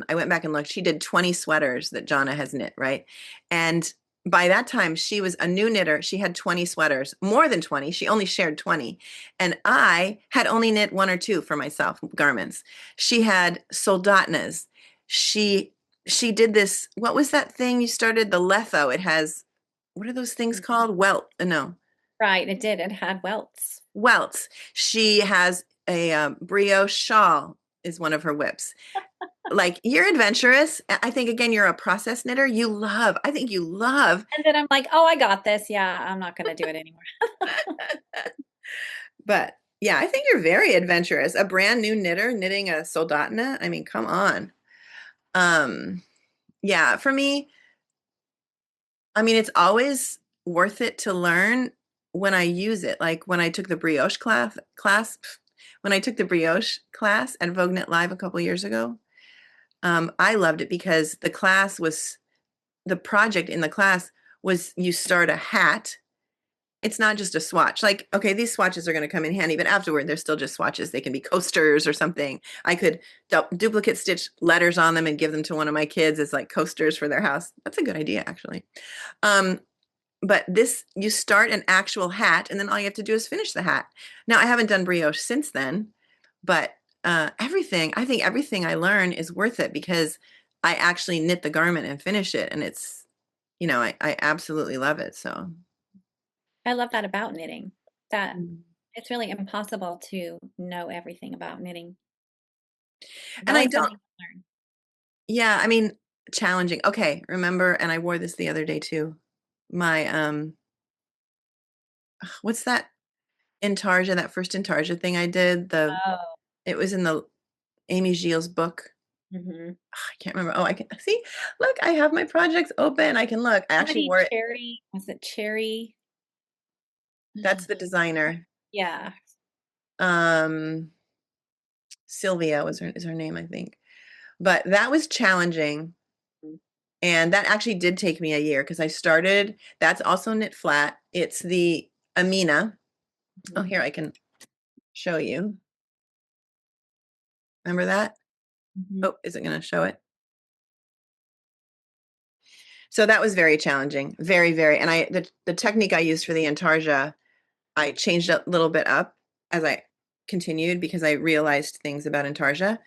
I went back and looked, she did 20 sweaters that Jonna has knit, right? And by that time, she was a new knitter. She had 20 sweaters, more than 20. She only shared 20. And I had only knit one or two for myself, garments. She had soldatnas. She she did this, what was that thing you started? The letho. It has, what are those things Mhm. called? No. Right, it did. It had welts. Welts. She has a brioche shawl is one of her whips. Like, you're adventurous. I think again you're a process knitter. I think you love. And then I'm like, oh, I got this. Yeah, I'm not going to do it anymore. But yeah, I think you're very adventurous. A brand new knitter knitting a soldatna. I mean, come on. Um, yeah, for me, I mean, it's always worth it to learn when I use it. Like when I took the brioche when I took the brioche class at Vogue Knit Live a couple years ago, I loved it because the project in the class was you start a hat. It's not just a swatch. Like, okay, these swatches are going to come in handy, but afterward, they're still just swatches. They can be coasters or something. I could duplicate stitch letters on them and give them to one of my kids as like coasters for their house. That's a good idea, actually. Um, but you start an actual hat, and then all you have to do is finish the hat. Now, I haven't done brioche since then, but I think everything I learn is worth it because I actually knit the garment and finish it, and I absolutely love it. So, I love that about knitting, that mm. it's really impossible to know everything about knitting. There's And I always don't, something to learn. yeah, I mean, challenging. Okay, remember, and I wore this the other day too. My what's that Intarsia, that first Intarsia thing I did? Oh. It was in the Amy Gilles book. Hmm. I can't remember. Oh, I can see. Look, I have my projects open. I can look. I actually Somebody wore it. cherry, was it cherry? That's the designer. Yeah. Um, Sylvia is her name, I think. But that was challenging. And that actually did take me a year because I started, that's also knit flat. It's the Amina. Oh, Mhm. here I can show you. Remember that? Mhm. Oh, is it going to show it? So that was very challenging. Very, very. And the technique I used for the Intarsia, I changed a little bit up as I continued because I realized things about Intarsia.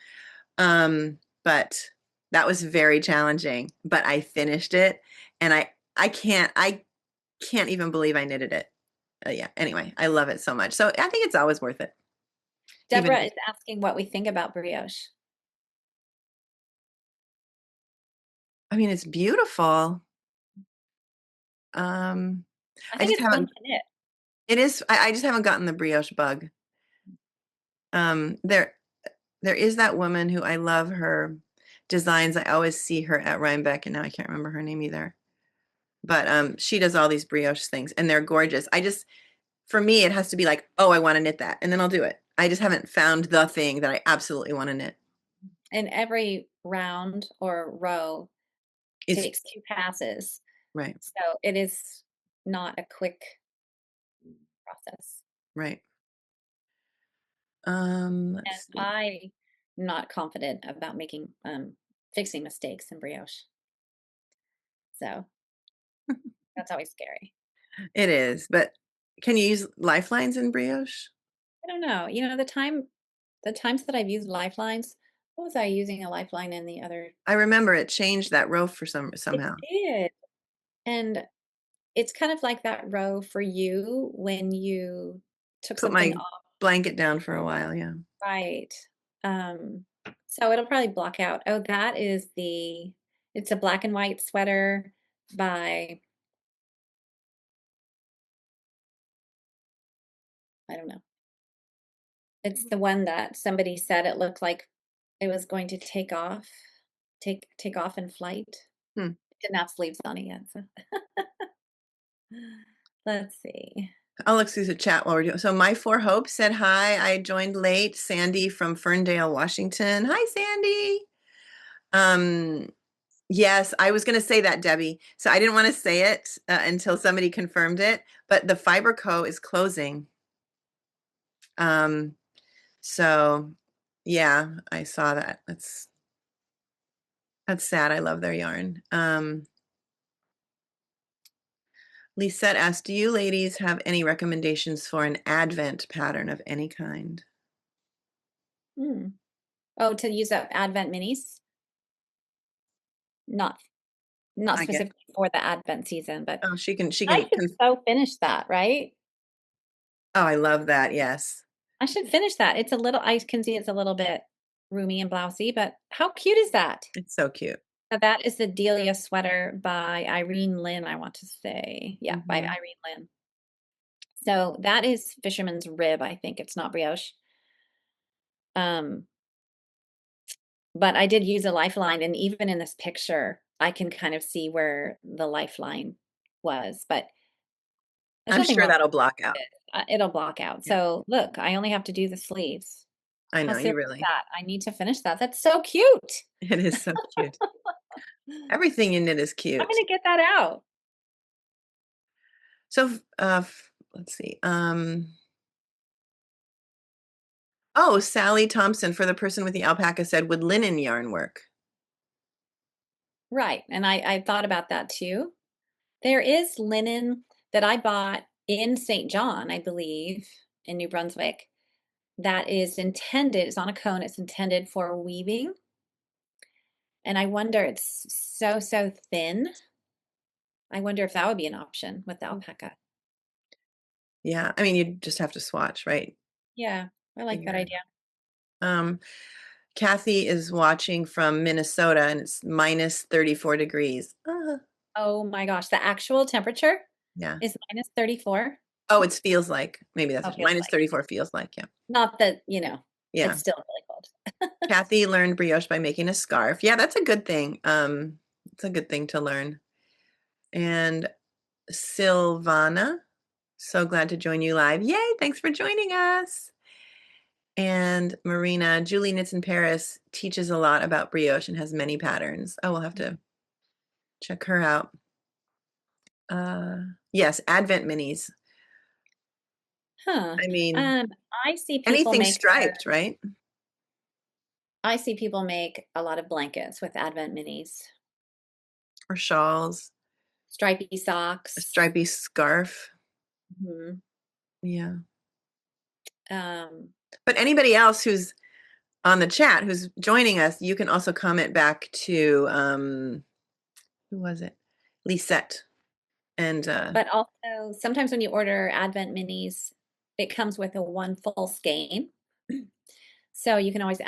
But that was very challenging. But I finished it, and I can't even believe I knitted it. Yeah. Anyway, I love it so much. So I think it's always worth it. Even Deborah is asking what we think about brioche. I mean, it's beautiful. Um, I I think just it's fun haven't. to knit. It is. I just haven't gotten the brioche bug. There is that woman who I love her designs. I always see her at Rhinebeck, and now I can't remember her name either. But she does all these brioche things, and they're gorgeous. For me, it has to be like, oh, I want to knit that, and then I'll do it. I just haven't found the thing that I absolutely want to knit. And every round or row It's takes 2 passes. right, So it is not a quick process. right. And Let's see. I'm not confident about fixing mistakes in brioche. So that's always scary. It is, but can you use lifelines in brioche? I don't know. The times that I've used lifelines, what was I using a lifeline in the other? I remember it changed that row for It somehow. did. And it's kind of like that row for you when you took Put something my off, blanket down for a while, yeah. right? Um, so it'll probably block out. Oh, it's a black and white sweater by, I don't know. It's the one that somebody said it looked like it was going to take off in flight. Hmm. Didn't have sleeves on it yet. So let's see. I'll look through the chat while we're doing. So my four hopes said hi. I joined late. Sandy from Ferndale, Washington. Hi, Sandy. Um, yes, I was going to say that, Debbie. So I didn't want to say it until somebody confirmed it. But the Fiber Co. is closing. Um, so yeah, I saw that. That's sad. I love their yarn. Lisette asked, do you ladies have any recommendations for an Advent pattern of any kind? Hmm. Oh, to use up Advent minis? Not not I get. specifically for the Advent season, but Oh, she I can. should so finish that, right? Oh, I love that. Yes, I should finish that. I can see it's a little bit roomy and blousy, but how cute is that? it's so cute. That is the Delia sweater by Irene Lynn, I want to say. Yeah, by Mhm. Irene Lynn. So that is Fisherman's Rib, I think. It's not brioche. Um, but I did use a lifeline, and even in this picture, I can kind of see where the lifeline was, but there's I'm nothing sure wrong that'll block out. with it. It'll block out. Yeah, So look, I only have to do the sleeves. I How know silly you is really. that? I need to finish that. That's so cute. It is so cute. Everything in it is I'm cute. gonna get that out. So, let's see. Oh, Sally Thompson for the person with the alpaca said, would linen yarn work? Right. And I thought about that too. There is linen that I bought in St. John, I believe, in New Brunswick, that is intended, it's on a cone, it's intended for weaving. And I wonder, it's so, so thin. I wonder if that would be an option with the alpaca. Yeah, I mean, you just have to swatch, right? Yeah, I like that Figure it idea. out. Kathy is watching from Minnesota and it's minus 34 degrees. Oh my gosh, the actual temperature Yeah, is minus 34. Oh, it feels like. Maybe that's Oh, what feels mine is like. 34 feels like, yeah. Not that, Yeah. it's still really cold. Kathy learned brioche by making a scarf. Yeah, that's a good thing. It's a good thing to learn. And Silvana, so glad to join you live. Yay, thanks for joining us. And Marina, Julie Knits in Paris teaches a lot about brioche and has many patterns. Oh, we'll have to check her out. Yes, Advent minis. Huh. I mean, Um, I see people anything make striped, right? a lot of blankets with Advent minis, Or shawls, stripy a socks. stripy scarf. Mhm. Yeah. Um, But anybody else who's on the chat who's joining us, you can also comment back to who was it? Lisette. And but also sometimes when you order Advent minis, it comes with a one full skein. So you can always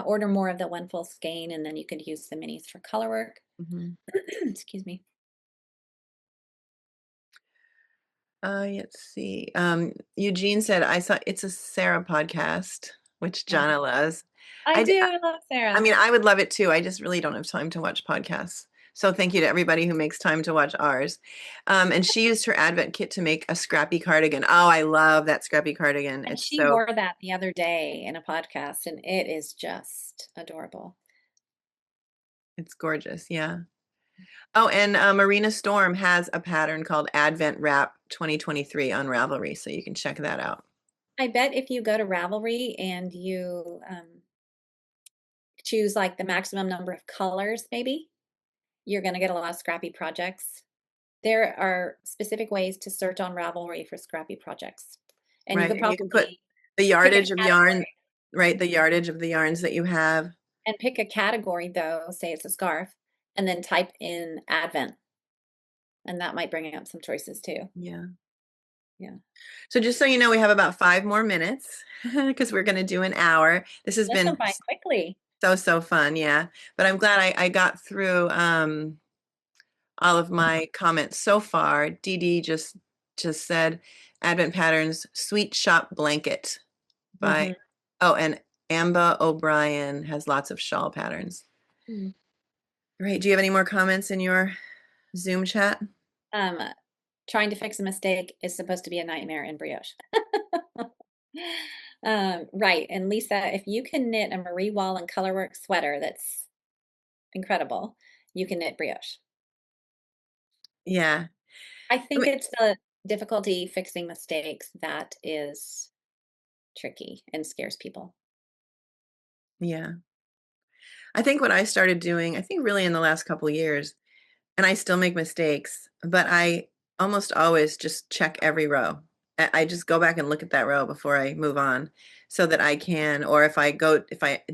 order more of the one full skein, and then you could use the minis for color work. mhm. Excuse me. Let's see. Eugene said, I saw It's a Sarah podcast, which Uh, Jonna loves. I I, d- do love I Sarah. mean, I would love it too. I just really don't have time to watch podcasts. So thank you to everybody who makes time to watch ours. And she used her Advent kit to make a scrappy cardigan. Oh, I love that scrappy cardigan. And It's she so, wore that the other day in a podcast, and it is just adorable. it's gorgeous. Yeah. Oh, and Marina Storm has a pattern called Advent Wrap 2023 on Ravelry, so you can check that out. I bet if you go to Ravelry and you choose like the maximum number of colors, maybe, you're going to get a lot of scrappy projects. There are specific ways to search on Ravelry for scrappy projects. And you Right. could And you can put probably the pick a yardage of yarn, category. right? The yardage of the yarns that you have. And pick a category, though, say it's a scarf, and then type in Advent. And that might bring up some choices too. Yeah. Yeah. So just so you know, we have about 5 more minutes because we're going to do an hour. This has This been went by quickly. so fun. Yeah. But I'm glad I got through all of my comments so far. Dee Dee just said Advent Patterns Sweet Shop Blanket by, Mm-hmm. oh, and Amba O'Brien has lots of shawl patterns. Great. Do you have any more comments in your Zoom chat? Um, Trying to fix a mistake is supposed to be a nightmare in brioche. Right. And Lisa, if you can knit a Marie Wallen colorwork sweater that's incredible, you can knit brioche. Yeah. I I think mean, it's the difficulty fixing mistakes that is tricky and scares people. yeah. I think what I started doing, I think really in the last couple years, and I still make mistakes, but I almost always just check every row. I just go back and look at that row before I move on so that I can, or if I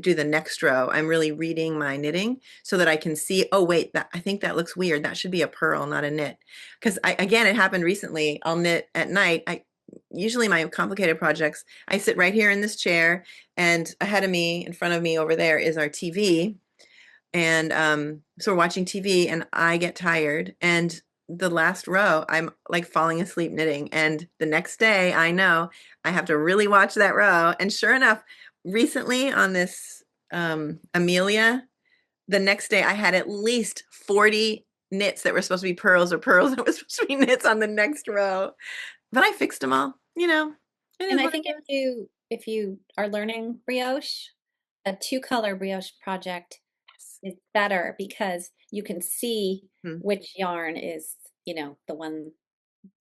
do the next row, I'm really reading my knitting so that I can see, oh, wait, I think that looks weird. That should be a purl, not a knit. Because again, it happened recently. I'll knit at night. Usually my complicated projects, I sit right here in this chair and ahead of me, in front of me over there is our TV, and so we're watching TV and I get tired. And the last row, I'm like falling asleep knitting. And the next day, I know I have to really watch that row. And sure enough, recently on this Amelia, the next day I had at least 40 knits that were supposed to be pearls or pearls that was supposed to be knits on the next row. But I fixed them all, you know. It And is I what think it is. if you are learning brioche, a two-color brioche project is better because you can see Hmm, which yarn is, the one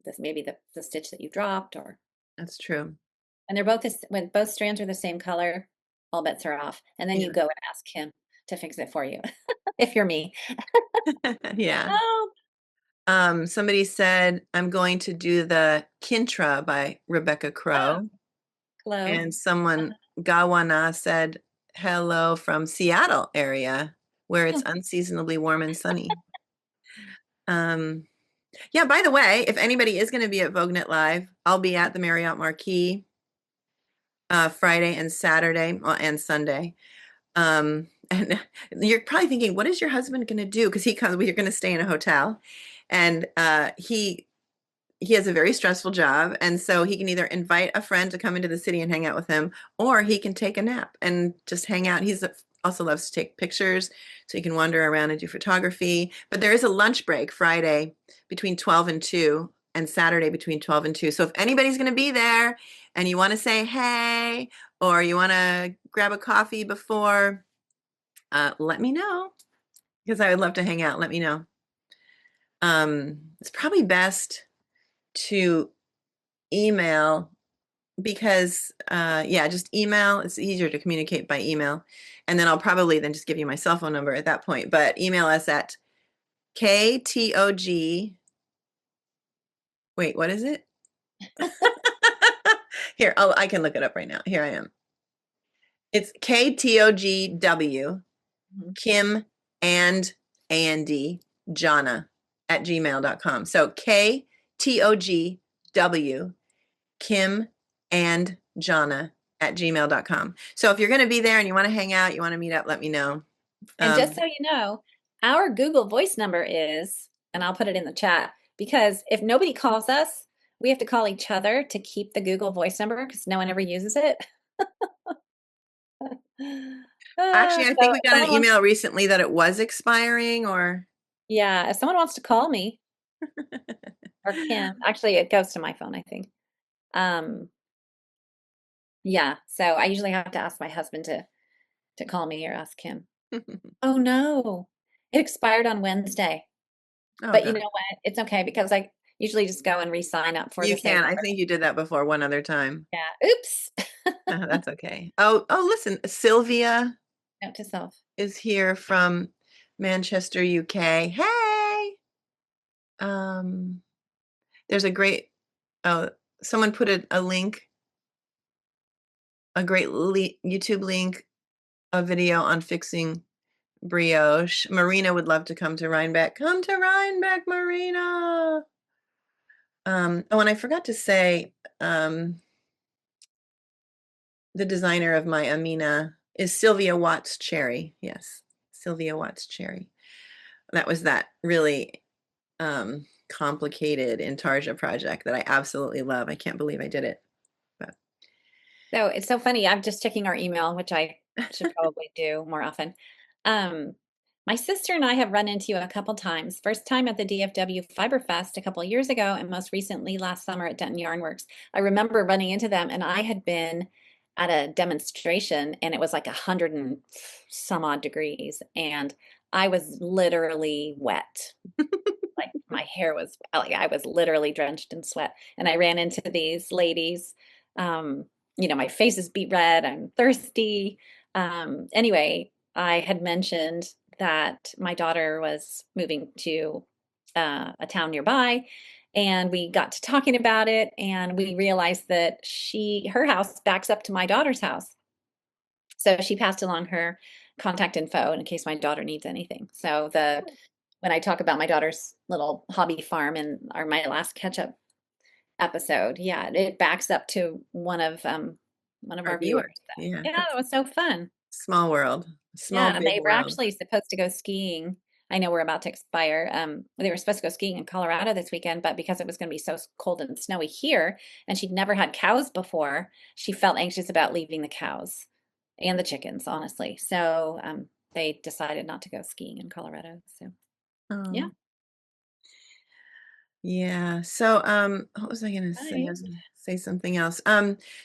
that's maybe the stitch that you dropped, or that's true. and they're both when both strands are the same color, all bets are off. And then you Yeah. go and ask him to fix it for you if you're me. Yeah. Oh, Somebody said, I'm going to do the Kintra by Rebecca oh, Crow. hello. And someone, Gawana, said, hello from Seattle area, where it's unseasonably warm and sunny. Um, yeah, by the way, if anybody is going to be at Vogue Knit Live, I'll be at the Marriott Marquis Friday and Saturday and Sunday. And you're probably thinking, what is your husband going to do? Because we're going to stay in a hotel. And he has a very stressful job, and so he can either invite a friend to come into the city and hang out with him, or he can take a nap and just hang out. He's also loves to take pictures, so he can wander around and do photography. But there is a lunch break Friday between 12 and 2 and Saturday between 12 and 2. So if anybody's going to be there and you want to say hey, or you want to grab a coffee before, let me know, because I would love to hang out. Let me know. It's probably best to email, because yeah, just email. It's easier to communicate by email. And then I'll probably then just give you my cell phone number at that point. But email us at KTOG. Wait, what is it? Here, oh, I can look it up right now. Here I am. It's KTOGW, Mhm. Kim and AND, Jonna at gmail.com. So KTOGW, Kim and Jonna at gmail.com. So if you're going to be there and you want to hang out, you want to meet up, let me know. And just Um, so you know, our Google Voice number is, and I'll put it in the chat, because if nobody calls us, we have to call each other to keep the Google Voice number because no one ever uses it. Actually, I So think we if got an someone wants, email recently that it was expiring, or yeah, if someone wants to call me or Kim, actually it goes to my phone, I think. Um, yeah, so I usually have to ask my husband to call me or ask him. Oh no, it expired on Wednesday. oh But you god, know what? It's okay because I usually just go and re-sign up for the you same can. I number. think you did that before one other time. Yeah. Oops. That's okay. Oh, listen, Sylvia Note to self. is here from Manchester, UK. Hey, um, there's a great. Oh, someone put a link, a great YouTube link, a video on fixing brioche. Marina would love to come to Rhinebeck. Come to Rhinebeck, Marina. Oh, and I forgot to say, the designer of my Amina is Sylvia Watts Cherry. Yes, Sylvia Watts Cherry. That was that really complicated Intarsia project that I absolutely love. I can't believe I did it. But So it's so funny. I'm just checking our email, which I should probably do more often. Um, my sister and I have run into you a couple times. First time at the DFW Fiber Fest a couple years ago, and most recently last summer at Denton Yarn Works. I remember running into them, and I had been at a demonstration, and it was like 100 and some odd degrees, and I was literally wet. Like my hair was like I was literally drenched in sweat. And I ran into these ladies. Um, my face is beet red. I'm thirsty. Anyway, I had mentioned that my daughter was moving to a town nearby, and we got to talking about it, and we realized that her house backs up to my daughter's house. So she passed along her contact info in case my daughter needs anything. So when I talk about my daughter's little hobby farm in my last catch up episode, yeah, it backs up to one of our our viewer, viewers. So yeah, yeah, that's it was so fun. small world, small Yeah, and big they were world. actually supposed to go skiing. I know we're about to expire. They were supposed to go skiing in Colorado this weekend, but because it was going to be so cold and snowy here, and she'd never had cows before, she felt anxious about leaving the cows and the chickens, honestly. So they decided not to go skiing in Colorado. So yeah, Oh, yeah. So, what was I gonna say? I right. was gonna say something else.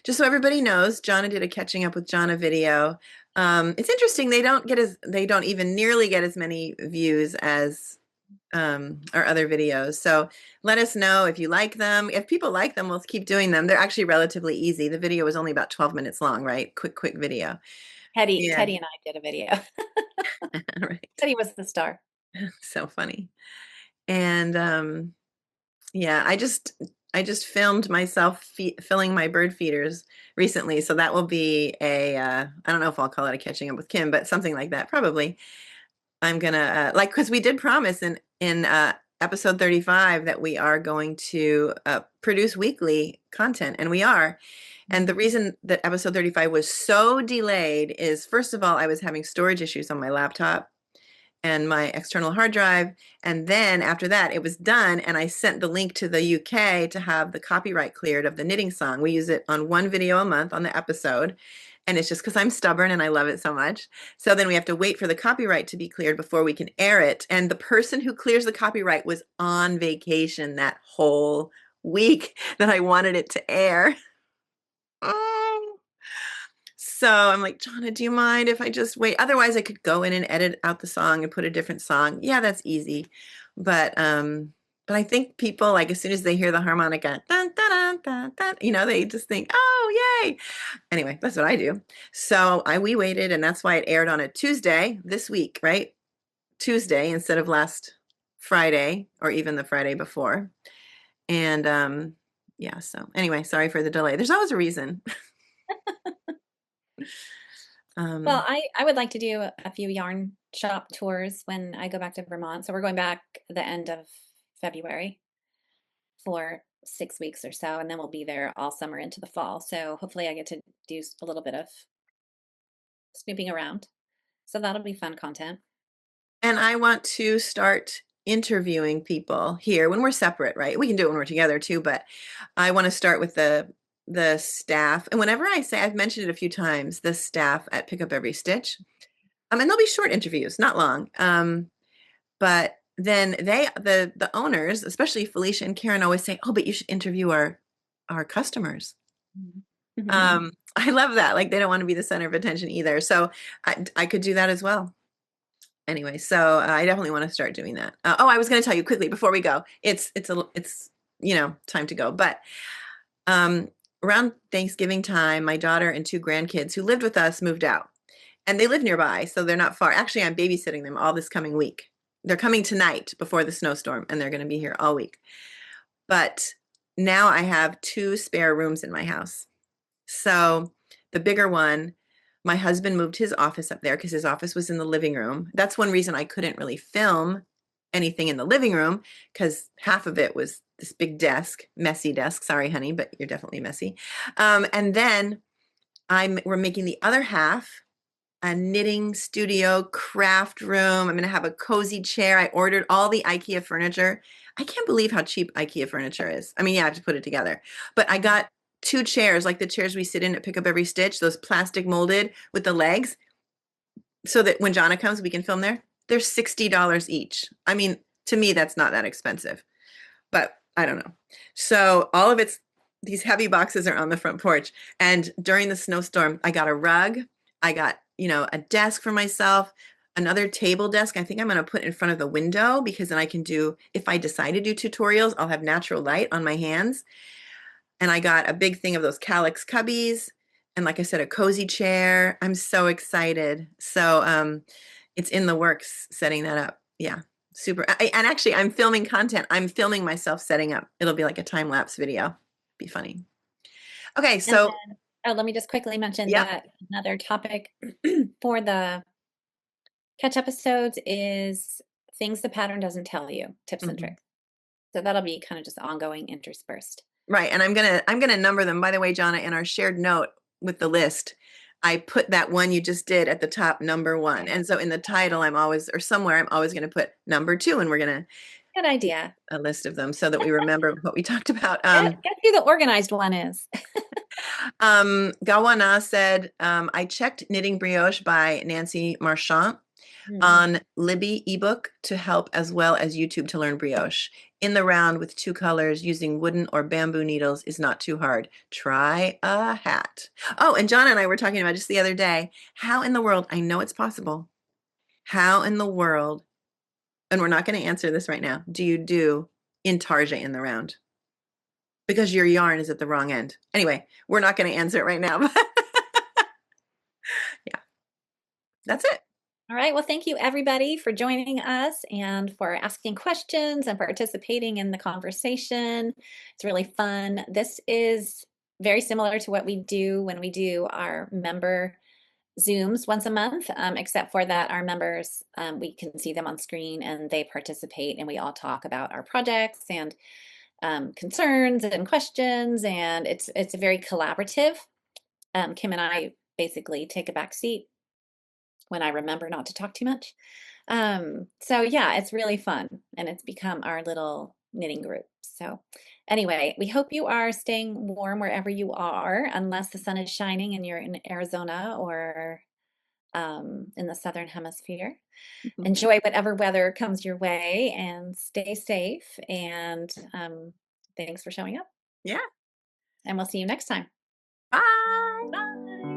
Just so everybody knows, Jonna did a catching up with Jonna video. It's interesting. They don't even nearly get as many views as our other videos. So let us know if you like them. If people like them, we'll keep doing them. They're actually relatively easy. The video was only about 12 minutes long, right? Quick video. Yeah. Teddy and I did a video. Right. Teddy was the star. So funny. And yeah, I just filmed myself filling my bird feeders recently, so that will be I don't know if I'll call it a catching up with Kim, but something like that probably. I'm gonna like, because we did promise in episode 35 that we are going to produce weekly content, and we are. And the reason that episode 35 was so delayed is, first of all, I was having storage issues on my laptop, and my external hard drive. And then after that, it was done. And I sent the link to the UK to have the copyright cleared of the knitting song. We use it on one video a month on the episode. And it's just because I'm stubborn and I love it so much. So then we have to wait for the copyright to be cleared before we can air it. And the person who clears the copyright was on vacation that whole week that I wanted it to air. Oh. So I'm like, Jonna, do you mind if I just wait? Otherwise, I could go in and edit out the song and put a different song. Yeah, that's easy. But I think people, like, as soon as they hear the harmonica, dun, dun, dun, dun, dun, they just think, oh, yay. Anyway, that's what I do. So we waited, and that's why it aired on a Tuesday this week, right? Tuesday instead of last Friday or even the Friday before. And yeah, so anyway, sorry for the delay. There's always a reason. Well, I would like to do a few yarn shop tours when I go back to Vermont. So we're going back the end of February for 6 weeks or so, and then we'll be there all summer into the fall. So hopefully I get to do a little bit of snooping around. So that'll be fun content. And I want to start interviewing people here when we're separate, right? We can do it when we're together too, but I want to start with the staff. And whenever I say, I've mentioned it a few times, the staff at Pick Up Every Stitch. And they'll be short interviews, not long. But then the owners, especially Felicia and Karen, always say, "Oh, but you should interview our customers." I love that. Like, they don't want to be the center of attention either. So I could do that as well. Anyway, so I definitely want to start doing that. I was going to tell you quickly before we go. It's time to go. But around Thanksgiving time, my daughter and two grandkids who lived with us moved out. And they live nearby, so they're not far. Actually, I'm babysitting them all this coming week. They're coming tonight before the snowstorm, and they're going to be here all week. But now I have 2 spare rooms in my house. So the bigger one, my husband moved his office up there because his office was in the living room. That's one reason I couldn't really film anything in the living room, because half of it was this big desk, messy desk. Sorry, honey, but you're definitely messy. And then we're making the other half a knitting studio, craft room. I'm going to have a cozy chair. I ordered all the IKEA furniture. I can't believe how cheap IKEA furniture is. I mean, yeah, I have to put it together. But I got 2 chairs, like the chairs we sit in at Pick Up Every Stitch, those plastic molded with the legs, so that when Jonna comes, we can film there. They're $60 each. I mean, to me, that's not that expensive. But I don't know. So all of these heavy boxes are on the front porch. And during the snowstorm, I got a rug. I got, a desk for myself, another table desk. I think I'm going to put in front of the window, because then I can if I decide to do tutorials, I'll have natural light on my hands. And I got a big thing of those calyx cubbies. And like I said, a cozy chair. I'm so excited. So it's in the works, setting that up. Yeah. Super. And actually, I'm filming content. I'm filming myself setting up. It'll be like a time lapse video. Be funny. Okay, so let me just quickly mention yeah. that another topic for the catch episodes is things the pattern doesn't tell you, tips and tricks. So that'll be kind of just ongoing interspersed. Right, and I'm gonna number them. By the way, Jonna, in our shared note with the list, I put that one you just did at the top, number 1. And so in the title, I'm always gonna put number 2, and we're gonna good idea. A list of them so that we remember what we talked about. Guess who the organized one is? Gawana said, I checked Knitting Brioche by Nancy Marchand on Libby ebook to help, as well as YouTube to learn brioche. In the round with 2 colors, using wooden or bamboo needles is not too hard. Try a hat. Oh, and John and I were talking about just the other day, how in the world, I know it's possible, how in the world, and we're not going to answer this right now, do you do intarsia in the round? Because your yarn is at the wrong end. Anyway, we're not going to answer it right now. But yeah, that's it. All right. Well, thank you everybody for joining us and for asking questions and participating in the conversation. It's really fun. This is very similar to what we do when we do our member Zooms once a month, except for that our members, we can see them on screen and they participate, and we all talk about our projects and concerns and questions, and it's very collaborative. Kim and I basically take a back seat when I remember not to talk too much. So yeah, it's really fun and it's become our little knitting group. So anyway, we hope you are staying warm wherever you are, unless the sun is shining and you're in Arizona or in the Southern Hemisphere. Enjoy whatever weather comes your way and stay safe. And thanks for showing up. Yeah. And we'll see you next time. Bye. Bye.